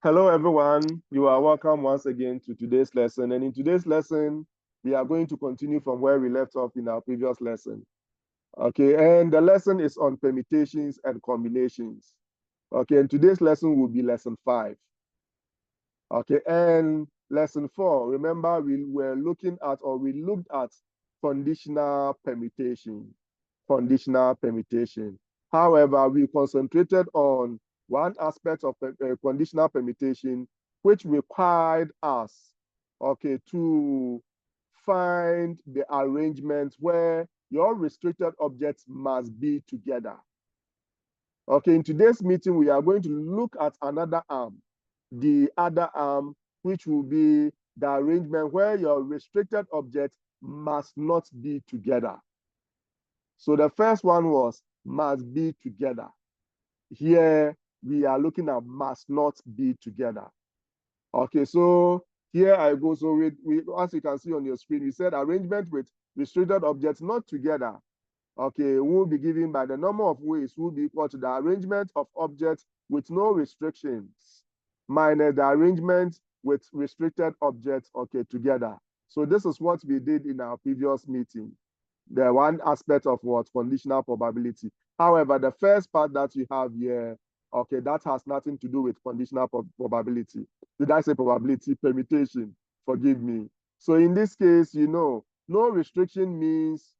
Hello, everyone. You are welcome once again to today's lesson. And in today's lesson, we are going to continue from where we left off in our previous lesson. Okay, and the lesson is on permutations and combinations. Okay, and today's lesson will be lesson 5. Okay, and lesson 4, remember we were looking at, or we looked at conditional permutation. Conditional permutation. However, we concentrated on one aspect of conditional permutation, which required us, okay, to find the arrangement where your restricted objects must be together. Okay, in today's meeting, we are going to look at another arm, the other arm, which will be the arrangement where your restricted objects must not be together. So the first one was must be together. Here we are looking at must not be together. Okay, so here I go. So we as you can see on your screen, we said arrangement with restricted objects not together. Okay, will be given by the number of ways will be equal to the arrangement of objects with no restrictions minus the arrangement with restricted objects, okay, together. So this is what we did in our previous meeting. The one aspect of what? Conditional probability. However, the first part that you have here, okay, that has nothing to do with conditional probability. Did I say probability? Permutation, forgive me. So in this case, you know, no restriction means,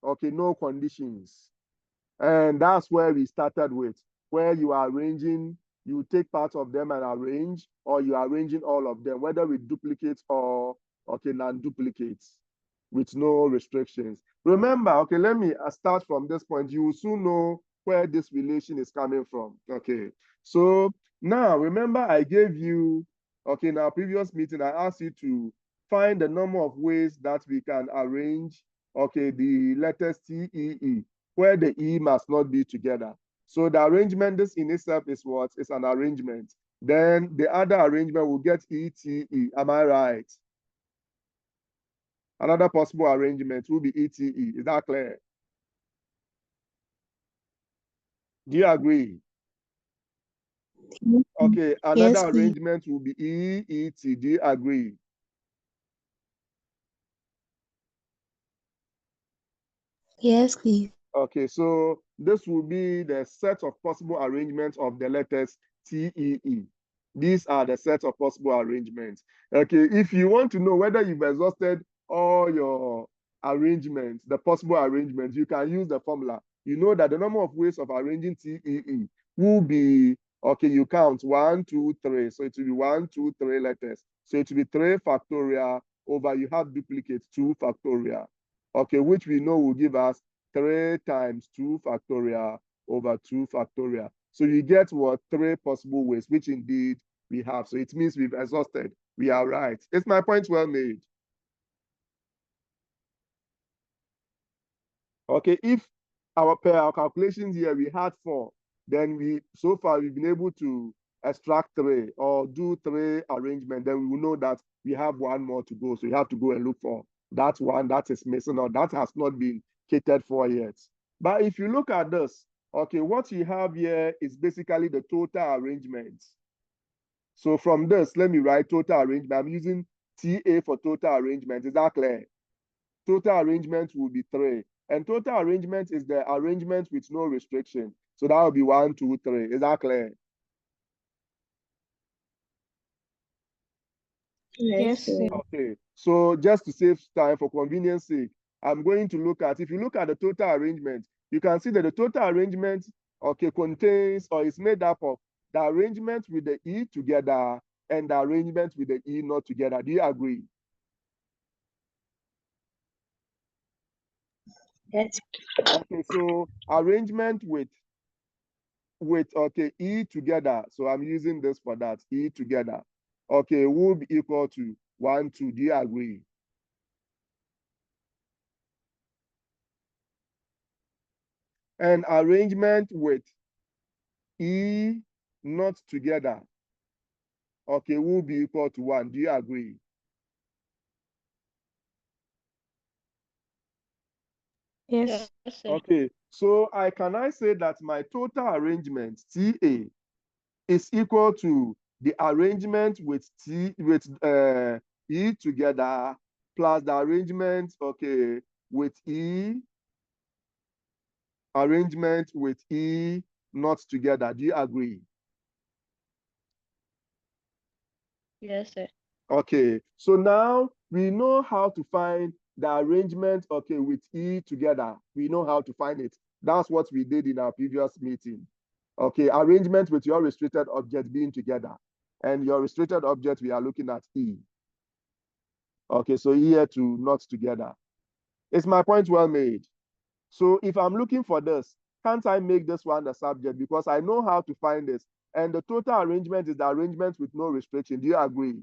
okay, no conditions. And that's where we started with, where you are arranging, you take part of them and arrange, or you are arranging all of them, whether with duplicates or, okay, non-duplicates with no restrictions. Remember, okay, let me start from this point. You will soon know where this relation is coming from. Okay, so now remember I gave you, okay, in our previous meeting, I asked you to find the number of ways that we can arrange, okay, the letters T, E, E, where the E must not be together. So the arrangement, this in itself is what? It's an arrangement. Then the other arrangement will get E, T, E. Am I right? Another possible arrangement will be ETE. Is that clear? Do you agree? Okay, another Yes, please. arrangement will be EET. Do you agree? Yes, please. Okay, so this will be the set of possible arrangements of the letters TEE. These are the set of possible arrangements. Okay, if you want to know whether you've exhausted all your arrangements, the possible arrangements, you can use the formula. You know that the number of ways of arranging TEE will be, okay, you count 1, 2, 3. So it will be 1, 2, 3 letters. So it will be 3 factorial over, you have duplicate 2 factorial. Okay, which we know will give us 3 times 2 factorial over 2 factorial. So you get what? 3 possible ways, which indeed we have. So it means we've exhausted. We are right. Is my point well made? Okay, if our calculations here, we had 4, then so far we've been able to extract 3 or do 3 arrangements, then we will know that we have 1 more to go. So you have to go and look for that one that is missing or that has not been catered for yet. But if you look at this, okay, what you have here is basically the total arrangement. So from this, let me write total arrangement. I'm using TA for total arrangement. Is that clear? Total arrangement will be 3. And total arrangement is the arrangement with no restriction. So that will be 1, 2, 3. Is that clear? Yes, sir. Okay. So just to save time for convenience sake, I'm going to look at, if you look at the total arrangement, you can see that the total arrangement, okay, contains or is made up of the arrangement with the E together and the arrangement with the E not together. Do you agree? Yes. Okay, so arrangement with okay, E together. So I'm using this for that, E together. Okay, will be equal to 1, 2. Do you agree? And arrangement with E not together, okay, will be equal to 1. Do you agree? Yes. Okay, so can I say that my total arrangement, TA, is equal to the arrangement with E together plus the arrangement, okay, with E, arrangement with E not together. Do you agree? Yes, sir. Okay, so now we know how to find the arrangement, okay, with E together. We know how to find it. That's what we did in our previous meeting. Okay, arrangement with your restricted object being together. And your restricted object, we are looking at E. Okay, so here to not together. Is my point well made? So if I'm looking for this, can't I make this one the subject? Because I know how to find this. And the total arrangement is the arrangement with no restriction. Do you agree?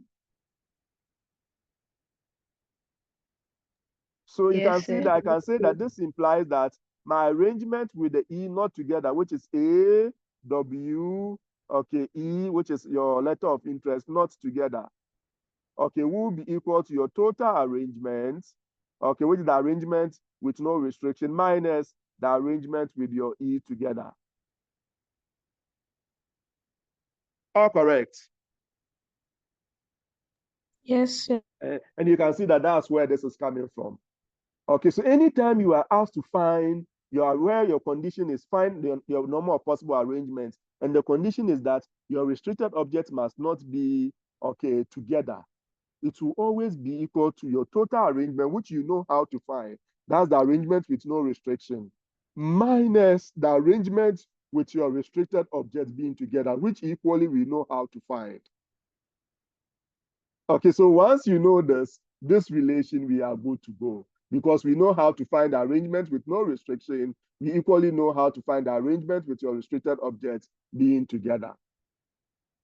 So you can Yes, see sir. that I can say that this implies that my arrangement with the E not together, which is A, W, okay, E, which is your letter of interest, not together, okay, will be equal to your total arrangement, okay, which is the arrangement with no restriction minus the arrangement with your E together. All correct. Yes, sir. And you can see that that's where this is coming from. Okay, so anytime you are asked to find where your condition is, find your number of possible arrangements, and the condition is that your restricted objects must not be, okay, together. It will always be equal to your total arrangement, which you know how to find. That's the arrangement with no restriction, minus the arrangement with your restricted objects being together, which equally we know how to find. Okay, so once you know this relation, we are good to go because we know how to find arrangement with no restriction. We equally know how to find arrangement with your restricted objects being together.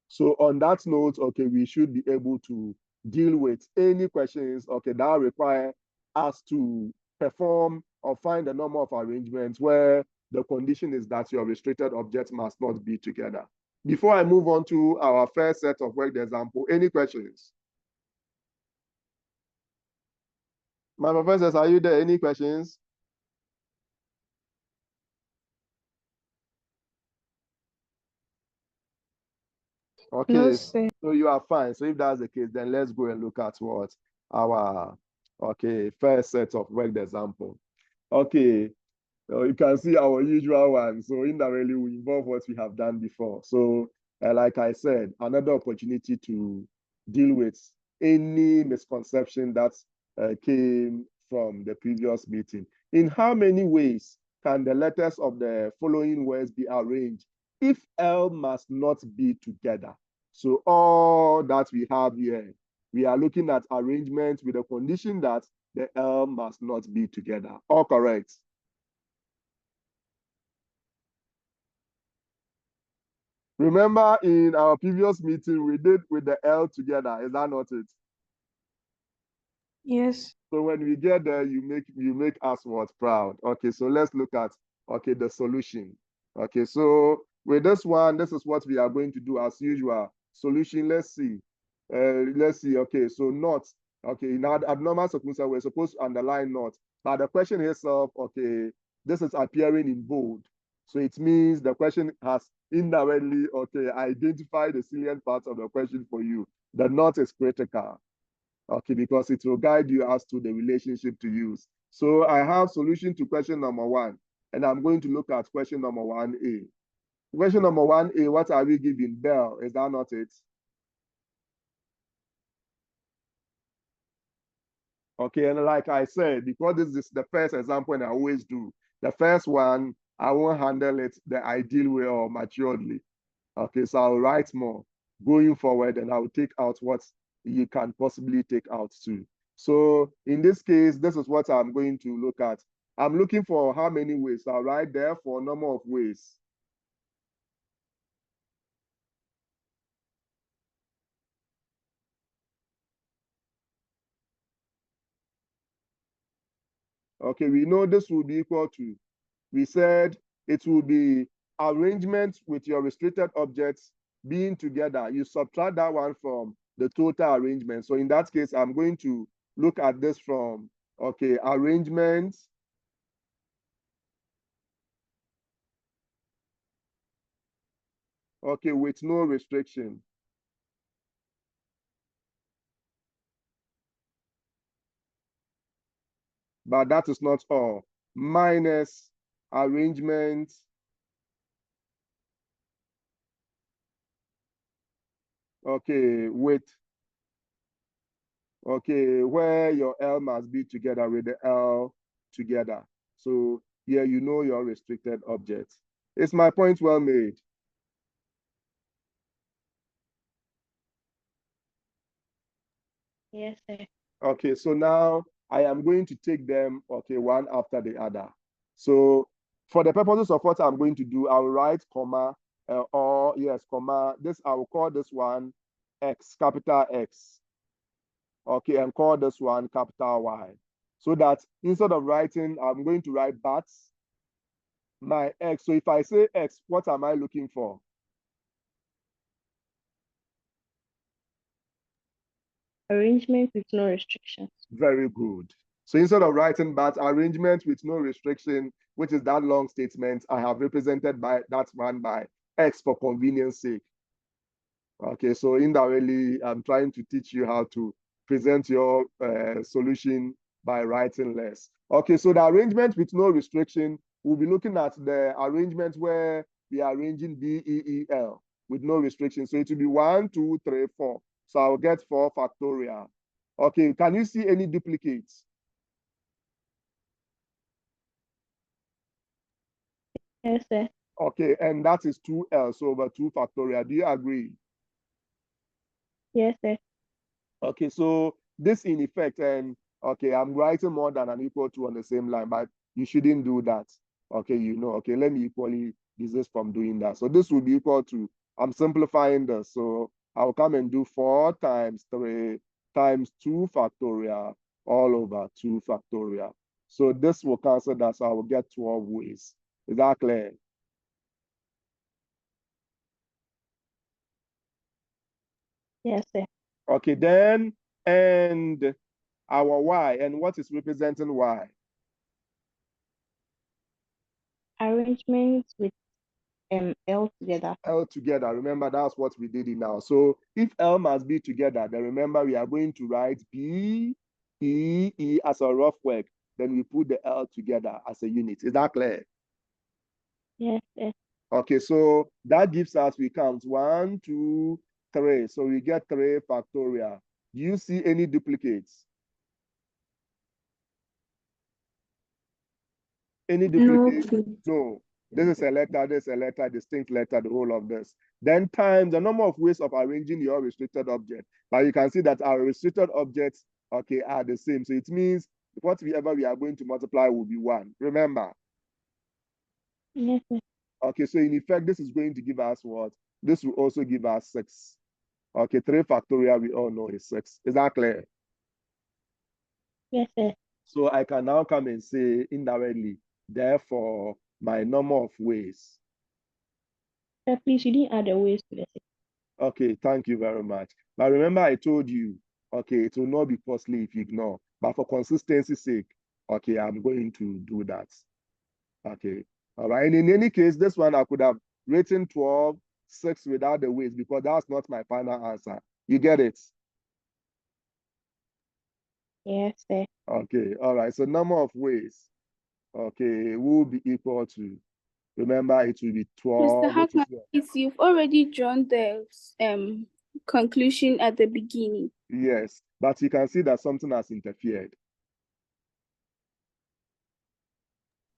So on that note, okay, we should be able to deal with any questions, okay, that require us to perform or find a number of arrangements where the condition is that your restricted objects must not be together. Before I move on to our first set of worked example, any questions? My professors, are you there? Any questions? No, Okay, sir. so you are fine. So if that's the case, then let's go and look at what our, okay, first set of worked example. Okay, you can see our usual one. So indirectly, we involve what we have done before. So like I said, another opportunity to deal with any misconception that came from the previous meeting. In how many ways can the letters of the following words be arranged if L must not be together? So all that we have here, we are looking at arrangement with the condition that the L must not be together. All correct. Remember in our previous meeting, we did with the L together. Is that not it? Yes. So when we get there, you make us what? Proud. Okay, so let's look at, okay, the solution. Okay, so with this one, this is what we are going to do as usual. Solution, let's see. Let's see. Okay, so not. Okay, in abnormal circumstances, we're supposed to underline not. But the question itself, okay, this is appearing in bold. So it means the question has indirectly, okay, identified the salient parts of the question for you. The not is critical. Okay, because it will guide you as to the relationship to use. So I have solution to question number one, and I'm going to look at question number 1A. Question number 1A, what are we giving? Bell, is that not it? Okay, and like I said, because this is the first example and I always do, the first one, I won't handle it the ideal way or maturedly. Okay, so I'll write more going forward and I'll take out what you can possibly take out too. So in this case, this is what I'm going to look at. I'm looking for how many ways. So I'll write there for a number of ways. Okay, we know this will be equal to, we said it will be arrangement with your restricted objects being together. You subtract that one from the total arrangement. So in that case, I'm going to look at this from, okay, arrangement okay, with no restriction. but that is not all. Minus arrangement okay, with okay, where your L must be together with the L together. So here you know your restricted object. Is my point well made? Yes, sir. Okay, so now I am going to take them, okay, one after the other. So for the purposes of what I'm going to do, I'll write comma, or yes, comma, this, I will call this one X, capital X. Okay, and call this one capital Y. So that instead of writing, I'm going to write but my X. So if I say X, what am I looking for? Arrangement with no restrictions. Very good. So instead of writing but arrangement with no restriction, which is that long statement, I have represented by that one by X for convenience sake. Okay, so indirectly, I'm trying to teach you how to present your solution by writing less. Okay, so the arrangement with no restriction, we'll be looking at the arrangement where we are arranging D, E, E, L with no restriction. So it will be 1, 2, 3, 4. So I'll get 4 factorial. Okay, can you see any duplicates? Yes, sir. Okay, and that is 2L, so over 2 factorial. Do you agree? Yes, sir. Okay, so this in effect, and okay, I'm writing more than an equal to on the same line, but you shouldn't do that. Okay, you know, okay, let me equally desist from doing that. So this will be equal to, I'm simplifying this. So I'll come and do 4 times 3 times 2 factorial all over 2 factorial. So this will cancel that, so I will get 12 ways. Is that clear? Yes, sir. Okay, then, and our y, and what is representing y? Arrangement with L together. L together. Remember, that's what we did it now. So if L must be together, then remember we are going to write B, E, E as a rough work. Then we put the L together as a unit. Is that clear? Yes, sir. Okay, so that gives us, we count 1, 2, 3. So we get 3 factorial. Do you see any duplicates? Any No, duplicate? please. No. This is a letter, distinct letter, the whole of this. Then times the number of ways of arranging your restricted object. But you can see that our restricted objects, okay, are the same. So it means whatever we are going to multiply will be 1. Remember? Yes, sir. Okay, so in effect, this is going to give us what? This will also give us 6. Okay, 3 factorial, we all know is 6. Is that clear? Yes, sir. So I can now come and say indirectly, therefore, my number of ways. Sir, please, you didn't add the ways to the Okay, thank you very much. But remember, I told you, okay, it will not be costly if you ignore. But for consistency's sake, okay, I'm going to do that. Okay, all right. And in any case, this one I could have written 12, 6 without the ways because that's not my final answer. You get it? Yes, sir. Okay, all right. So number of ways, okay, will be equal to, remember, it will be 12, Mr. which is Hackman, you've already drawn the conclusion at the beginning. yes, but you can see that something has interfered.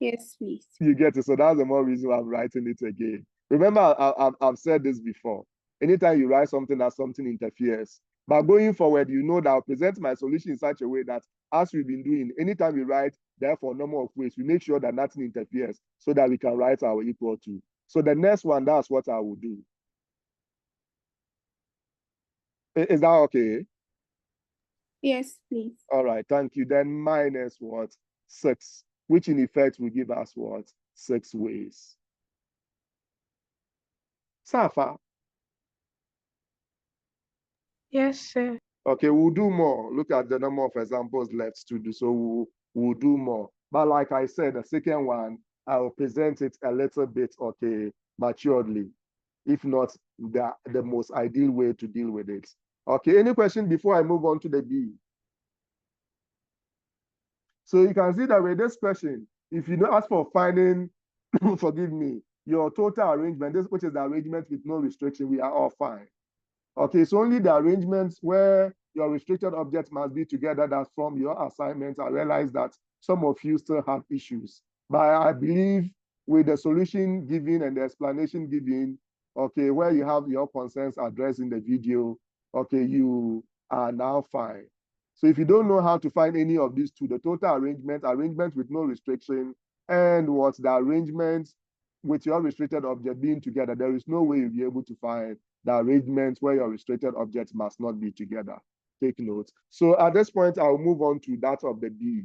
Yes, please. You get it? So that's the more reason why I'm writing it again. Remember, I've said this before. Anytime you write something that something interferes, but going forward, you know that I'll present my solution in such a way that as we've been doing, anytime we write, therefore, number of ways, we make sure that nothing interferes so that we can write our equal to. So the next one, that's what I will do. Is that okay? Yes, please. All right, thank you. Then minus what? 6, which in effect will give us what? 6 ways. Safa. Yes, sir. Okay, we'll do more. Look at the number of examples left to do. So we'll do more. But like I said, the second one, I'll present it a little bit, okay, maturely, if not the most ideal way to deal with it. Okay, any question before I move on to the B? So you can see that with this question, if you know, ask for finding, forgive me, your total arrangement, this which is the arrangement with no restriction, we are all fine. Okay, so only the arrangements where your restricted objects must be together that from your assignment, I realize that some of you still have issues. But I believe with the solution given and the explanation given, okay, where you have your concerns addressed in the video, okay, you are now fine. So if you don't know how to find any of these two, the total arrangement with no restriction, and what's the arrangement with your restricted object being together, there is no way you'll be able to find the arrangement where your restricted objects must not be together. Take note. So at this point, I'll move on to that of the B.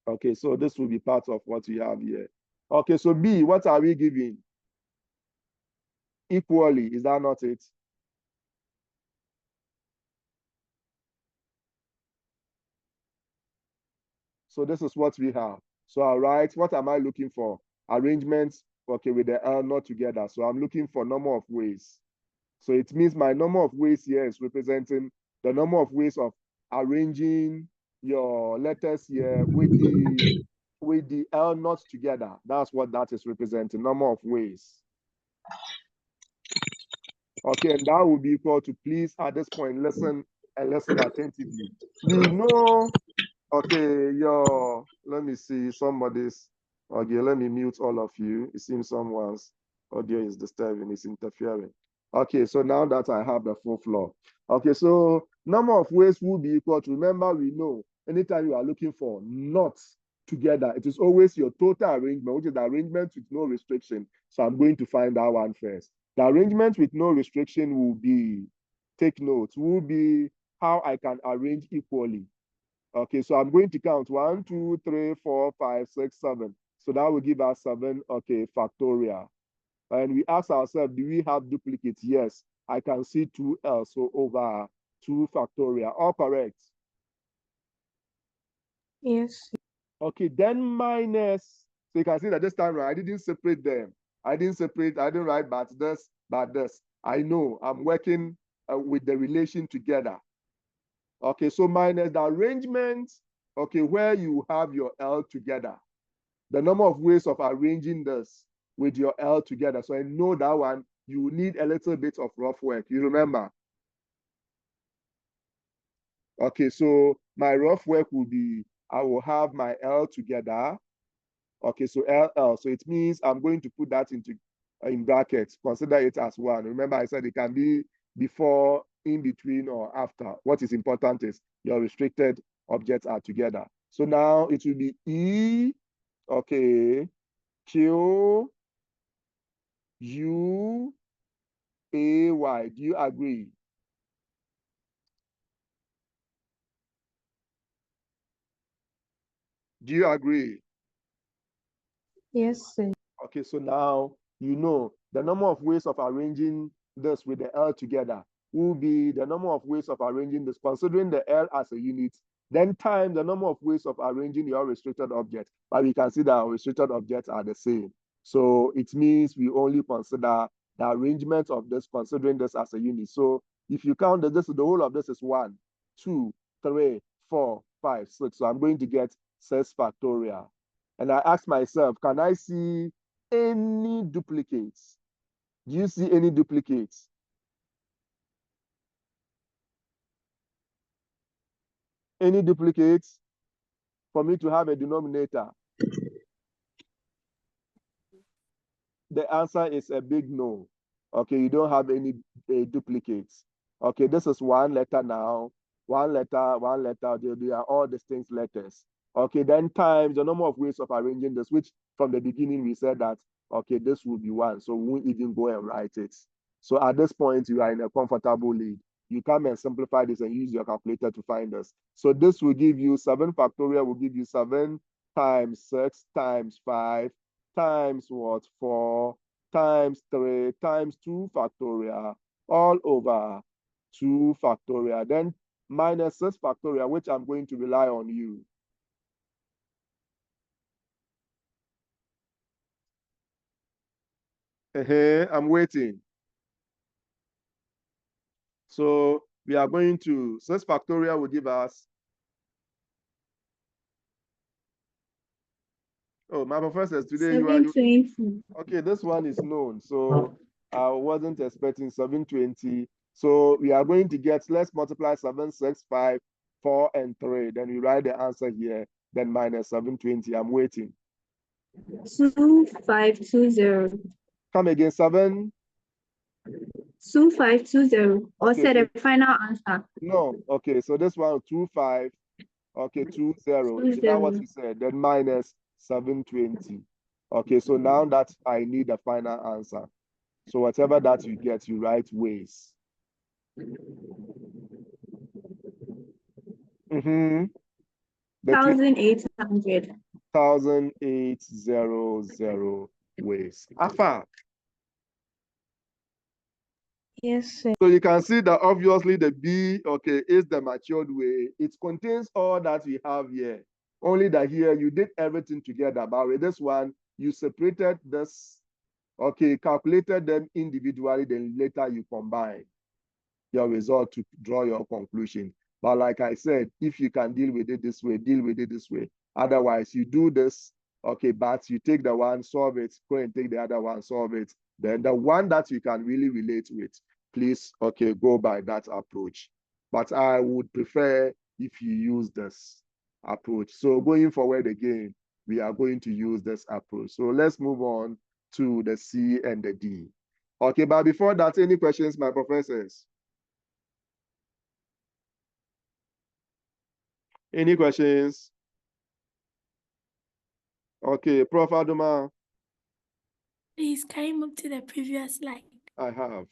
Okay, so this will be part of what we have here. Okay, so B, what are we giving? Equally, is that not it? So this is what we have. So I'll write, what am I looking for? Arrangements, okay, with the L not together. So I'm looking for number of ways. So it means my number of ways here is representing the number of ways of arranging your letters here with the L not together. That's what that is representing, number of ways. Okay, and that will be equal to, please, at this point, listen and listen attentively. We know, okay, let me see, somebody's, okay, let me mute all of you. It seems someone's audio is disturbing, it's interfering. Okay, so now that I have the full floor. Okay, so number of ways will be equal to, remember, we know anytime you are looking for not together, it is always your total arrangement, which is the arrangement with no restriction. So I'm going to find that one first. The arrangement with no restriction will be, take note, will be how I can arrange equally. Okay, so I'm going to count 1, 2, 3, 4, 5, 6, 7. So that will give us 7, okay, factorial. And we ask ourselves, do we have duplicates? Yes, I can see 2L, so over 2 factorial. All correct? Yes. Okay, then minus, so you can see that this time I didn't separate them. I didn't write but this, but this. I know I'm working with the relation together. Okay, so minus the arrangement, okay, where you have your L together. The number of ways of arranging this with your L together. So I know that one, you need a little bit of rough work. You remember? Okay, so my rough work will be, I will have my L together. Okay, so LL. So it means I'm going to put that in brackets. Consider it as one. Remember, I said it can be before, in between, or after. What is important is your restricted objects are together. So now it will be E, okay, Q, U, A, Y. Do you agree? Do you agree? Yes, sir. Okay, so now you know the number of ways of arranging this with the L together will be the number of ways of arranging this, considering the L as a unit, then times the number of ways of arranging your restricted object. But we can see that our restricted objects are the same. So it means we only consider the arrangement of this, considering this as a unit. So if you count this, the whole of this is 1, 2, 3, 4, 5, 6. So I'm going to get 6 factorial. And I ask myself, can I see any duplicates? Do you see any duplicates? Any duplicates for me to have a denominator? The answer is a big no. Okay, you don't have any duplicates. Okay, this is one letter now. One letter, they are all distinct letters. Okay, then times the number of ways of arranging this, which from the beginning we said that, okay, this will be 1, so we won't even go and write it. So at this point, you are in a comfortable lead. You come and simplify this and use your calculator to find this. So this will give you 7 factorial, will give you 7 times 6 times 5 times what? 4 times 3 times 2 factorial all over 2 factorial. Then minus 6 factorial, which I'm going to rely on you. I'm waiting. So we are going to, 6 factorial will give us Oh, my professors, today you are, 720. okay, this one is known. So I wasn't expecting 720. So we are going to get, let's multiply 7, 6, 5, 4, and 3. Then we write the answer here, then minus 720. I'm waiting. 2520. Come again, 7. 2520. Or Okay, say so the final answer. no, okay, so this one 25, okay, 20. Is that what 20. you said? Then minus 720. Okay, so now that I need the final answer. So whatever that you get, you write ways. The 1800. 1800 ways. Afa. Yes, sir. So you can see that obviously the B, okay, is the matured way. It contains all that we have here. Only that here you did everything together. But with this one, you separated this, okay, calculated them individually, then later you combine your result to draw your conclusion. But like I said, if you can deal with it this way, deal with it this way. Otherwise, you do this, okay, but you take the one, solve it, go and take the other one, solve it. Then the one that you can really relate with, please, okay, go by that approach. But I would prefer if you use this approach. So going forward again, we are going to use this approach. So let's move on to the C and the D. Okay, but before that, any questions, my professors? Any questions? Okay, Prof. Aduma, Please, can you move to the previous slide? I have.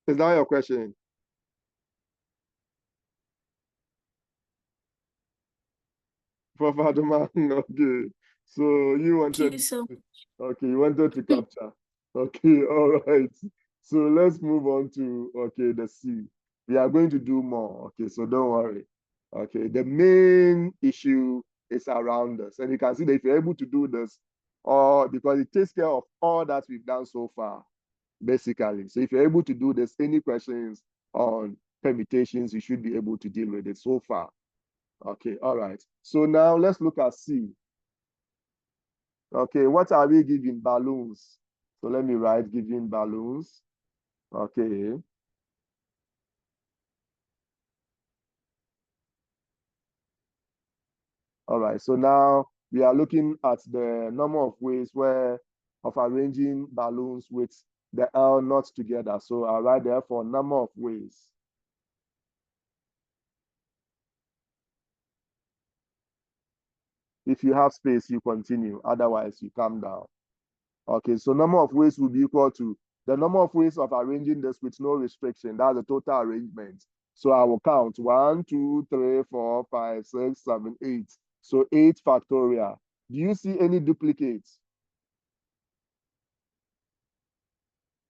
Is that your question? Prof. Aduma, okay. So you Thank you wanted, so okay, you wanted to capture. Okay, all right. So let's move on to, okay, the C. We are going to do more, okay, so don't worry. Okay, the main issue is around us. And you can see that if you're able to do this, or because it takes care of all that we've done so far, basically. So if you're able to do this, any questions on permutations, you should be able to deal with it so far. Okay, all right. So now let's look at C. Okay, what are we giving? Balloons. So let me write giving balloons. Okay. All right, so now we are looking at the number of ways of arranging balloons with the L not together. So I'll write there for number of ways. If you have space, you continue. Otherwise, you come down. Okay, so number of ways will be equal to the number of ways of arranging this with no restriction. That's the total arrangement. So I will count 1, 2, 3, 4, 5, 6, 7, 8. So 8 factorial. Do you see any duplicates?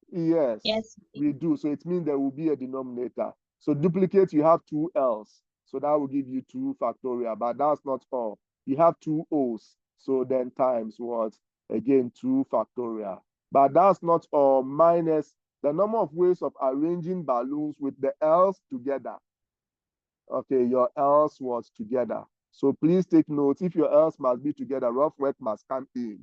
Yes, Yes. we do. So it means there will be a denominator. So duplicate, you have 2 L's. So that will give you 2 factorial, but that's not all. You have 2 O's. So then times what? Again, 2 factorial. But that's not all, minus the number of ways of arranging balloons with the L's together. Okay, your L's was together. So please take note, if your L's must be together, rough work must come in.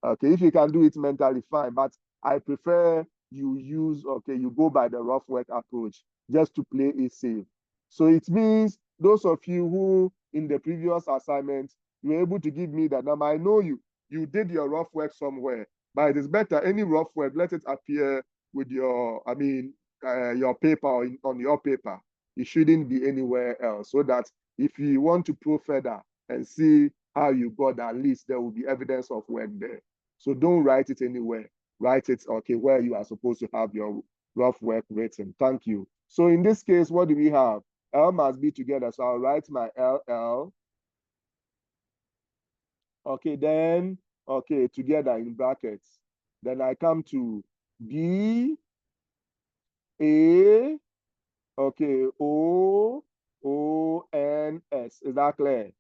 Okay, if you can do it mentally, fine. But I prefer you use, okay, you go by the rough work approach just to play it safe. So it means those of you who in the previous assignment, you were able to give me that number. I know you did your rough work somewhere, but it is better any rough work, let it appear with your, your paper on your paper. It shouldn't be anywhere else so that if you want to probe further and see how you got, at least there will be evidence of work there. So don't write it anywhere. Write it, okay, where you are supposed to have your rough work written. Thank you. So in this case, what do we have? L must be together. So I'll write my LL. Okay, then, okay, together in brackets. Then I come to B, A, okay, O, O, N, S. Is that clear?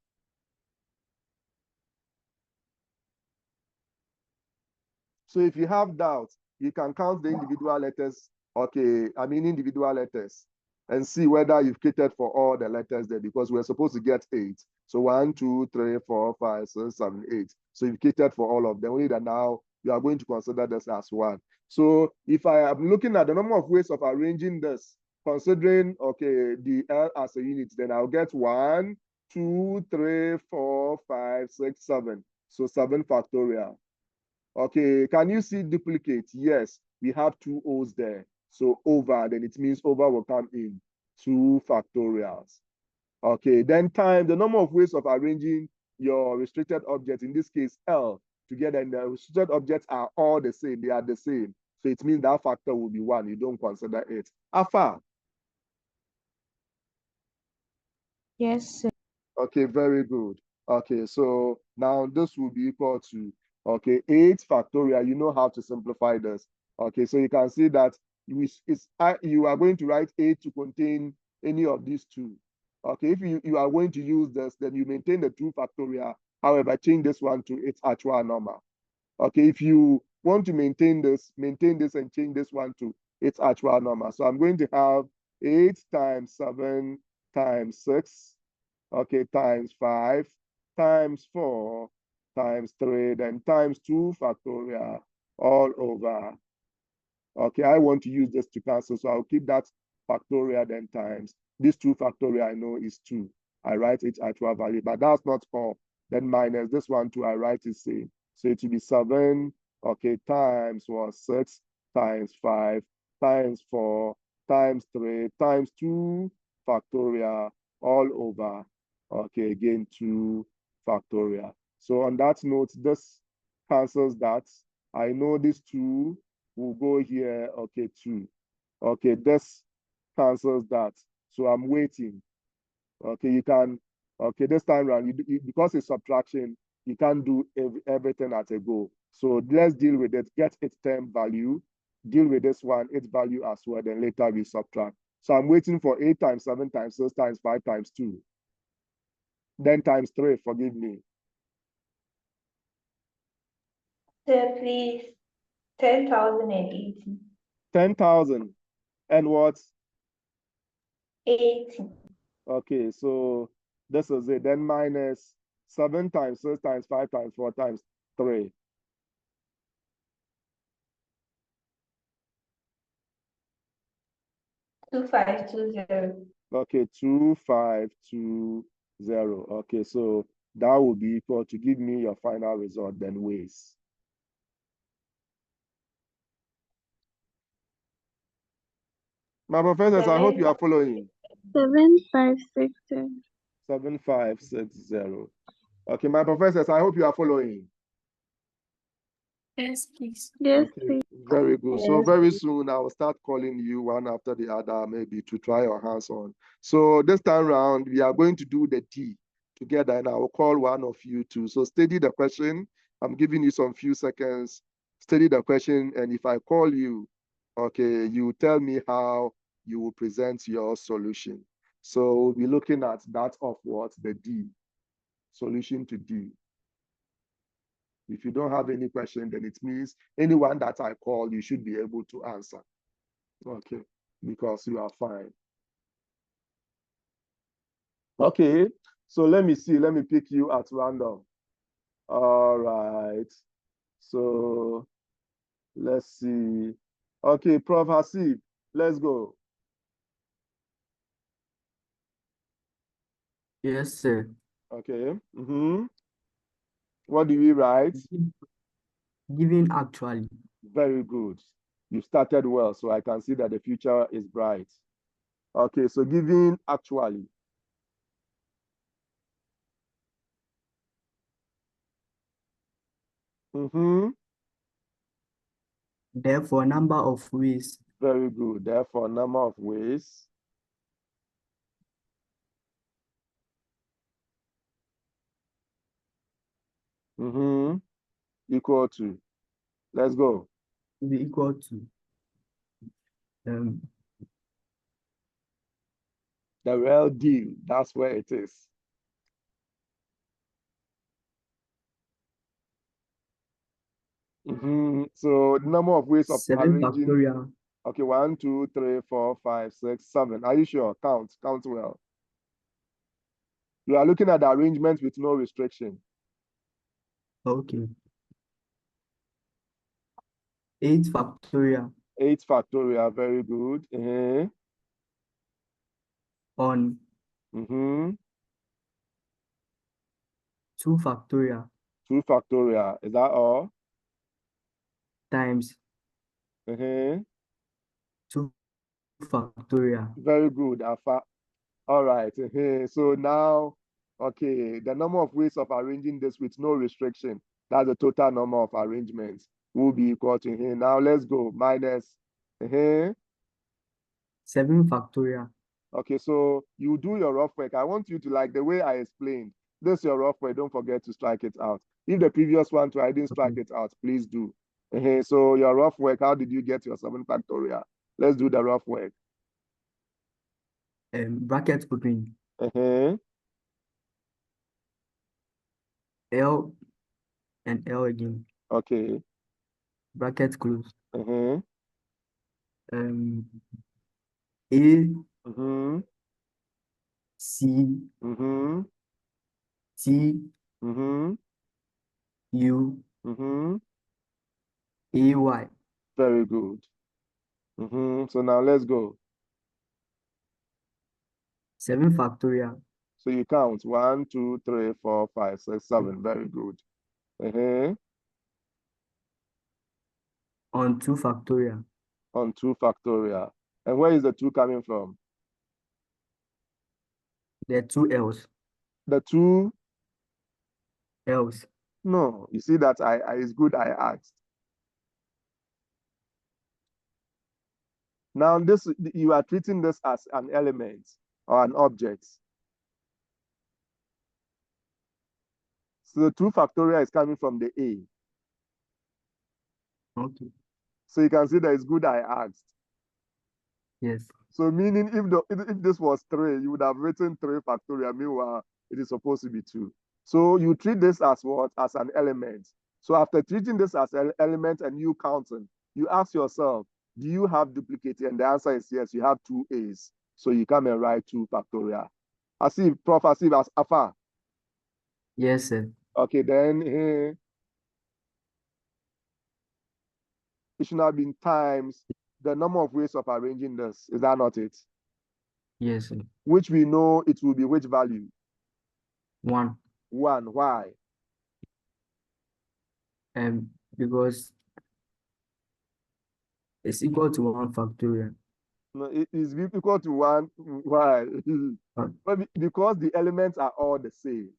So if you have doubts, you can count the individual letters. Okay, individual letters. and see whether you've catered for all the letters there, because we're supposed to get 8. So 1, 2, 3, 4, 5, 6, 7, 8. So you've catered for all of them. Only that now you are going to consider this as 1. So if I am looking at the number of ways of arranging this, considering, okay, the L as a unit, then I'll get 1, 2, 3, 4, 5, 6, 7. So 7 factorial. Okay, can you see duplicate? Yes, we have 2 O's there. So over, then it means over will come in 2 factorials. Okay, then time the number of ways of arranging your restricted objects, in this case L, together, and the restricted objects are all the same, they are the same. So it means that factor will be 1, you don't consider it. Afa? Yes, sir. Okay, very good. Okay, so now this will be equal to, okay, 8 factorial. You know how to simplify this. Okay, so you can see that you are going to write 8 to contain any of these 2. Okay, if you are going to use this, then you maintain the 2 factorial. However, change this one to its actual number. Okay, if you want to maintain this and change this one to its actual number. So I'm going to have 8 times 7 times 6. Okay, times 5 times 4 times 3, then times 2 factorial all over. Okay, I want to use this to cancel, so I'll keep that factorial then times. This 2 factorial I know is 2. I write its actual value, but that's not all. Then minus this one too, I write it same. So it will be 7, okay, times 6 times 5 times 4 times 3 times 2 factorial all over. Okay, again, 2 factorial. So on that note, this cancels that. I know this 2 will go here, okay, 2. Okay, this cancels that. So I'm waiting. Okay, you can, okay, this time around, because it's subtraction, you can't do everything at a go. So let's deal with it, get its term value, deal with this one, its value as well, then later we subtract. So I'm waiting for 8 times 7 times 6 times 5 times 2. Then times 3, forgive me. Sir, please, 10,080. 10,000. And what? 80. Okay, so this is it. Then minus 7 times 6 times 5 times 4 times 3. 2520. Okay, 2520. Okay, so that will be equal to, give me your final result, then ways. My professors, I hope you are following. 7560. 7560. Okay, my professors, I hope you are following. Yes, please. Yes, Okay, please. very good. So Yes. very soon I will start calling you one after the other, maybe to try your hands on. So this time round, we are going to do the D together, and I will call one of you too. So study the question. I'm giving you some few seconds. Study the question, and if I call you, okay, you tell me how you will present your solution. So we'll be looking at that of what? The D. Solution to D. If you don't have any question, then it means anyone that I call, you should be able to answer. Okay, because you are fine. Okay, so let me see. Let me pick you at random. All right. So let's see. Okay, Prof. Hasib, let's go. Yes, sir. Okay. What do we write? Given actually. Very good. You started well, so I can see that the future is bright. Okay, so giving actually. Therefore, number of ways. Very good. Therefore, number of ways. Equal to. Let's go. Be equal to The real deal. That's where it is. So the number of ways of 7 arranging. factorial. Okay, 1, 2, 3, 4, 5, 6, 7. Are you sure? Count well. You are looking at the arrangement with no restriction. Okay. 8 factorial 8 factorial, very good. on 2 factorial 2 factorial, is that all? times 2 factorial. Very good, Alpha. All right. So now, okay, the number of ways of arranging this with no restriction, that's the total number of arrangements, will be equal to here. Now let's go. Minus. 7 factorial. Okay, so you do your rough work. I want you to, like the way I explained, this is your rough work. Don't forget to strike it out. If the previous one too, I didn't strike it out, please do. So your rough work, how did you get your 7 factorial? Let's do the rough work. Bracket open. Uh-huh. L and L again. Okay. Bracket close. Uh-huh. A Mm-hmm. C Mm-hmm. T Mm-hmm. U Mm-hmm. A Y. Very good. So now let's go. 7 factorial So you count 1, 2, 3, 4, 5, 6, 7. Very good. on 2 factorial. On 2 factorial. And where is the 2 coming from? There are 2 L's. The 2? L's. No. You see that it's good I asked. Now this, you are treating this as an element or an object. So the 2 factorial is coming from the A. Okay. So you can see that it's good I asked. Yes. So meaning if this was 3, you would have written 3 factorial. Meanwhile, it is supposed to be 2. So you treat this as what? As an element. So after treating this as an element and you counting, you ask yourself, do you have duplicate? And the answer is yes, you have 2 A's. So you come and write 2 factorial. Asif, Prof. Asif, as Afa. Yes, sir. Okay, then it should have been times the number of ways of arranging this. Is that not it? Yes, sir. Which we know it will be which value? 1. 1. Why? Because it's equal to 1 factorial. No, it is equal to 1. Why? But because the elements are all the same.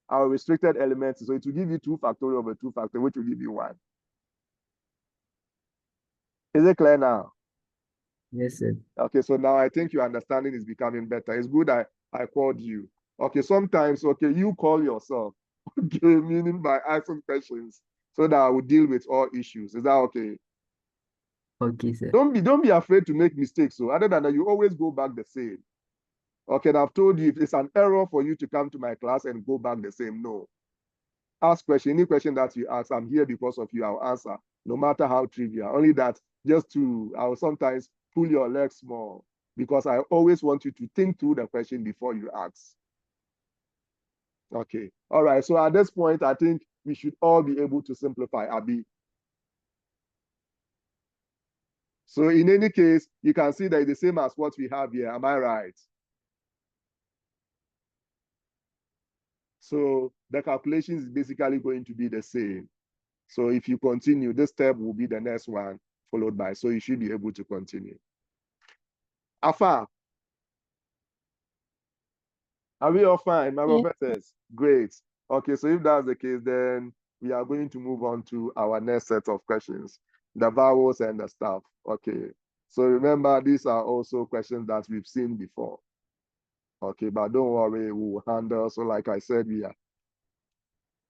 Our restricted elements, so it will give you 2 factorial over 2 factorial, which will give you 1. Is it clear now? Yes, sir. Okay, so now I think your understanding is becoming better. It's good I called you. Okay, sometimes, okay, you call yourself. Okay, meaning by asking questions so that I will deal with all issues. Is that okay? Okay, sir. Don't be afraid to make mistakes. So other than that, you always go back the same. Okay, and I've told you if it's an error for you to come to my class and go back the same, no. Ask question, any question that you ask, I'm here because of you, I'll answer, no matter how trivial. Only that I'll sometimes pull your legs more because I always want you to think through the question before you ask. Okay, all right, so at this point, I think we should all be able to simplify, Abi. So in any case, you can see that it's the same as what we have here, am I right? So the calculation is basically going to be the same. So if you continue, this step will be the next one followed by. So you should be able to continue. Afa, are we all fine, my professors? Great. Okay, so if that's the case, then we are going to move on to our next set of questions, the vowels and the stuff. Okay, so remember, these are also questions that we've seen before. Okay, but don't worry, we will handle. So like I said, we are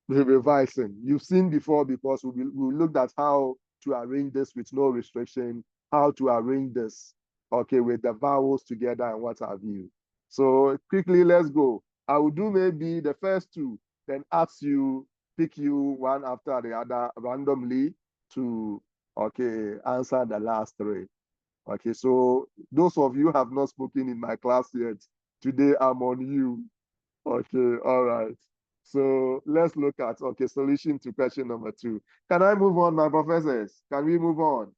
revising. You've seen before because we looked at how to arrange this with no restriction, how to arrange this, okay, with the vowels together and what have you. So quickly, let's go. I will do maybe the first 2, then pick you one after the other randomly to Okay, answer the last three. Okay, so those of you who have not spoken in my class yet, today I'm on you. Okay, all right. So let's look at, okay, solution to question number 2. Can I move on, my professors? Can we move on?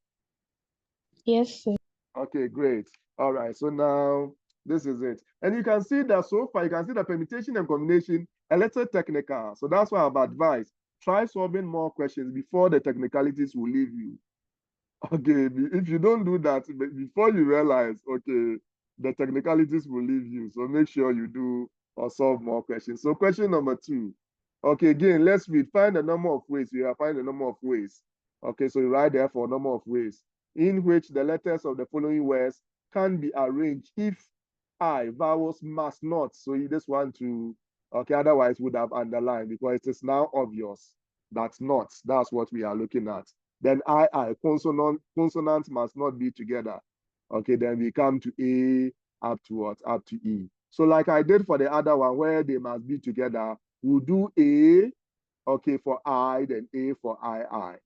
Yes, sir. Okay, great. All right, so now this is it. And you can see that so far, you can see the permutation and combination a little technical. So that's why I've advised, try solving more questions before the technicalities will leave you. Okay, if you don't do that, before you realize, okay, the technicalities will leave you. So make sure you do or solve more questions. So question number 2. Okay, again, let's read. Find the number of ways. You have find the number of ways. Okay, so you write there for a number of ways in which the letters of the following words can be arranged if vowels must not. So you just want to, okay, otherwise would have underlined because it is now obvious that's not. That's what we are looking at. Then consonant must not be together. Okay, then we come to A up to what? Up to E. So like I did for the other one where they must be together, we'll do A, okay, for I, then A for I.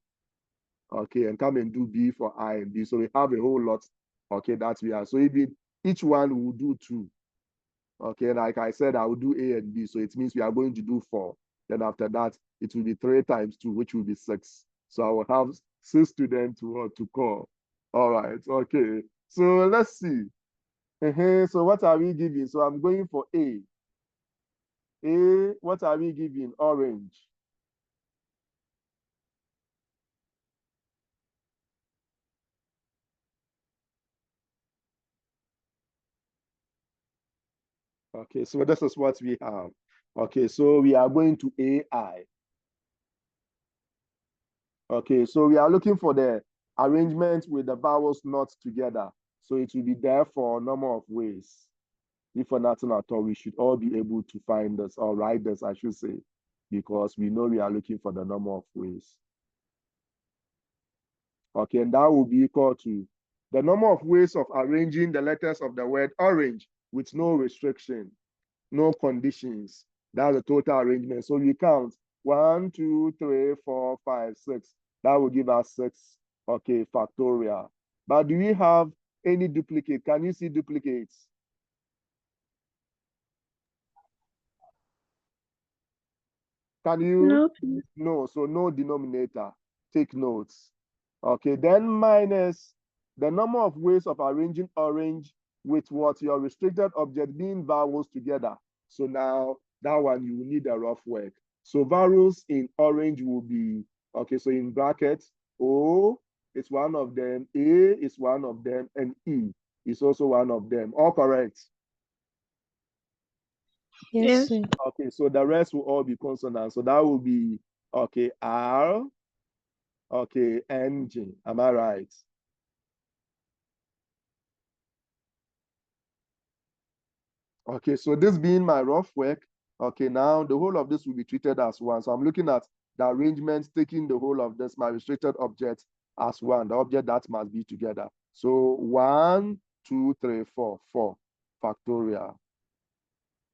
Okay, and come and do B for I and B. So we have a whole lot, okay, that we are. So even each one will do 2. Okay, like I said, I will do A and B. So it means we are going to do 4. Then after that, it will be 3 times 2, which will be 6. So I will have 6 students to call. All right, okay. So let's see. So what are we giving? So I'm going for A. A, what are we giving? Orange. Okay, so this is what we have. Okay, so we are going to AI. Okay, so we are looking for the arrangement with the vowels not together. So it will be there for a number of ways. If for nothing at all, we should all be able to find this or write this, I should say, because we know we are looking for the number of ways. Okay, and that will be equal to the number of ways of arranging the letters of the word orange with no restriction, no conditions. That's the total arrangement. So we count 1, 2, 3, 4, 5, 6. That will give us 6. Okay, factorial. But do we have any duplicate? Can you see duplicates? Can you? No, please. No, so no denominator. Take notes. Okay, then minus the number of ways of arranging orange with what your restricted object being vowels together. So now that one you will need a rough work. So vowels in orange will be, okay, so in brackets, O is one of them, A is one of them, and E is also one of them. All correct? Yes, Yes. sir. Okay, so the rest will all be consonants. So that will be, okay, R, okay, NG. Am I right? Okay, so this being my rough work, okay, now the whole of this will be treated as one. So I'm looking at the arrangement, taking the whole of this, my restricted object as one, the object that must be together. So 1, 2, 3, 4, 4 factorial.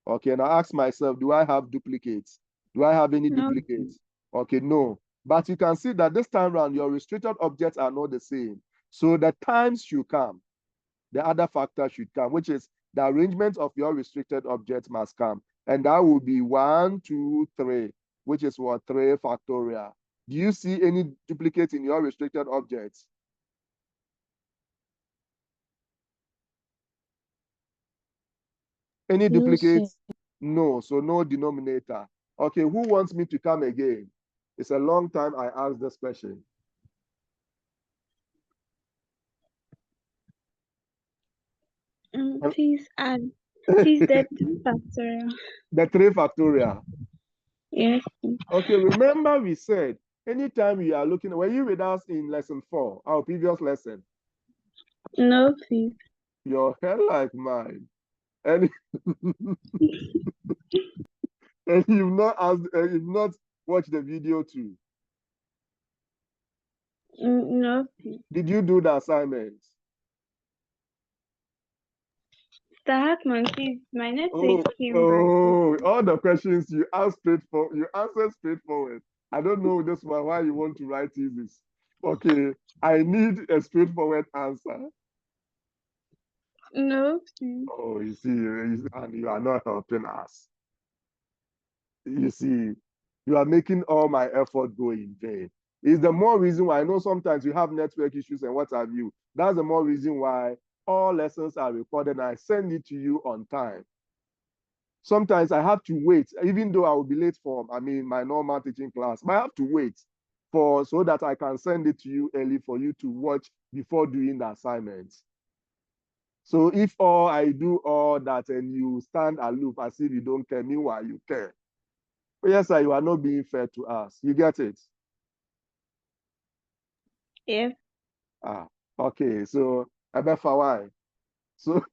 Okay, now ask myself, do I have duplicates? Do I have any No. duplicates? Okay, no. But you can see that this time around, your restricted objects are not the same. So the times should come. The other factor should come, which is the arrangement of your restricted objects must come. And that will be 1, 2, 3, which is what? 3 factorial. Do you see any duplicates in your restricted objects? Any No, duplicates? sir. No, so no denominator. Okay, who wants me to come again? It's a long time I asked this question. Please add. Please, the 2 factorial. The 3 factorial. Yes. Okay, remember we said anytime you are looking, were you with us in lesson 4, our previous lesson? No, please. Your hair like mine. And, and you've not asked, you've not watched the video too. No, please. Did you do the assignments? Mr. Hartman, please. My network came back. Oh, all the questions you asked straightforward, you answered straightforward. I don't know this one why you want to write thesis. Okay, I need a straightforward answer. No, please. Oh, you see, and you are not helping us. You see, you are making all my effort go in vain. It's the more reason why I know sometimes you have network issues and what have you. That's the more reason why all lessons are recorded and I send it to you on time. Sometimes I have to wait, even though I will be late for, my normal teaching class, but I have to wait so that I can send it to you early for you to watch before doing the assignments. So if I do all that and you stand aloof as if you don't care, meanwhile you care. But yes, sir, you are not being fair to us. You get it? Yeah. Okay. So, why? So,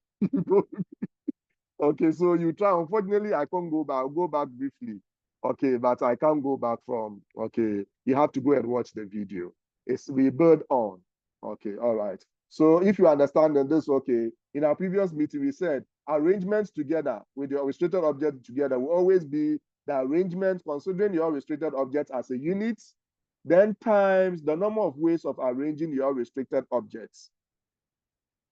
okay, so you try. Unfortunately, I can't go back. I'll go back briefly. Okay, but I can't go back from. Okay, you have to go and watch the video. We build on. Okay, all right. So if you understand then this, okay, in our previous meeting, we said arrangements together with your restricted object together will always be the arrangement considering your restricted object as a unit, then times the number of ways of arranging your restricted objects.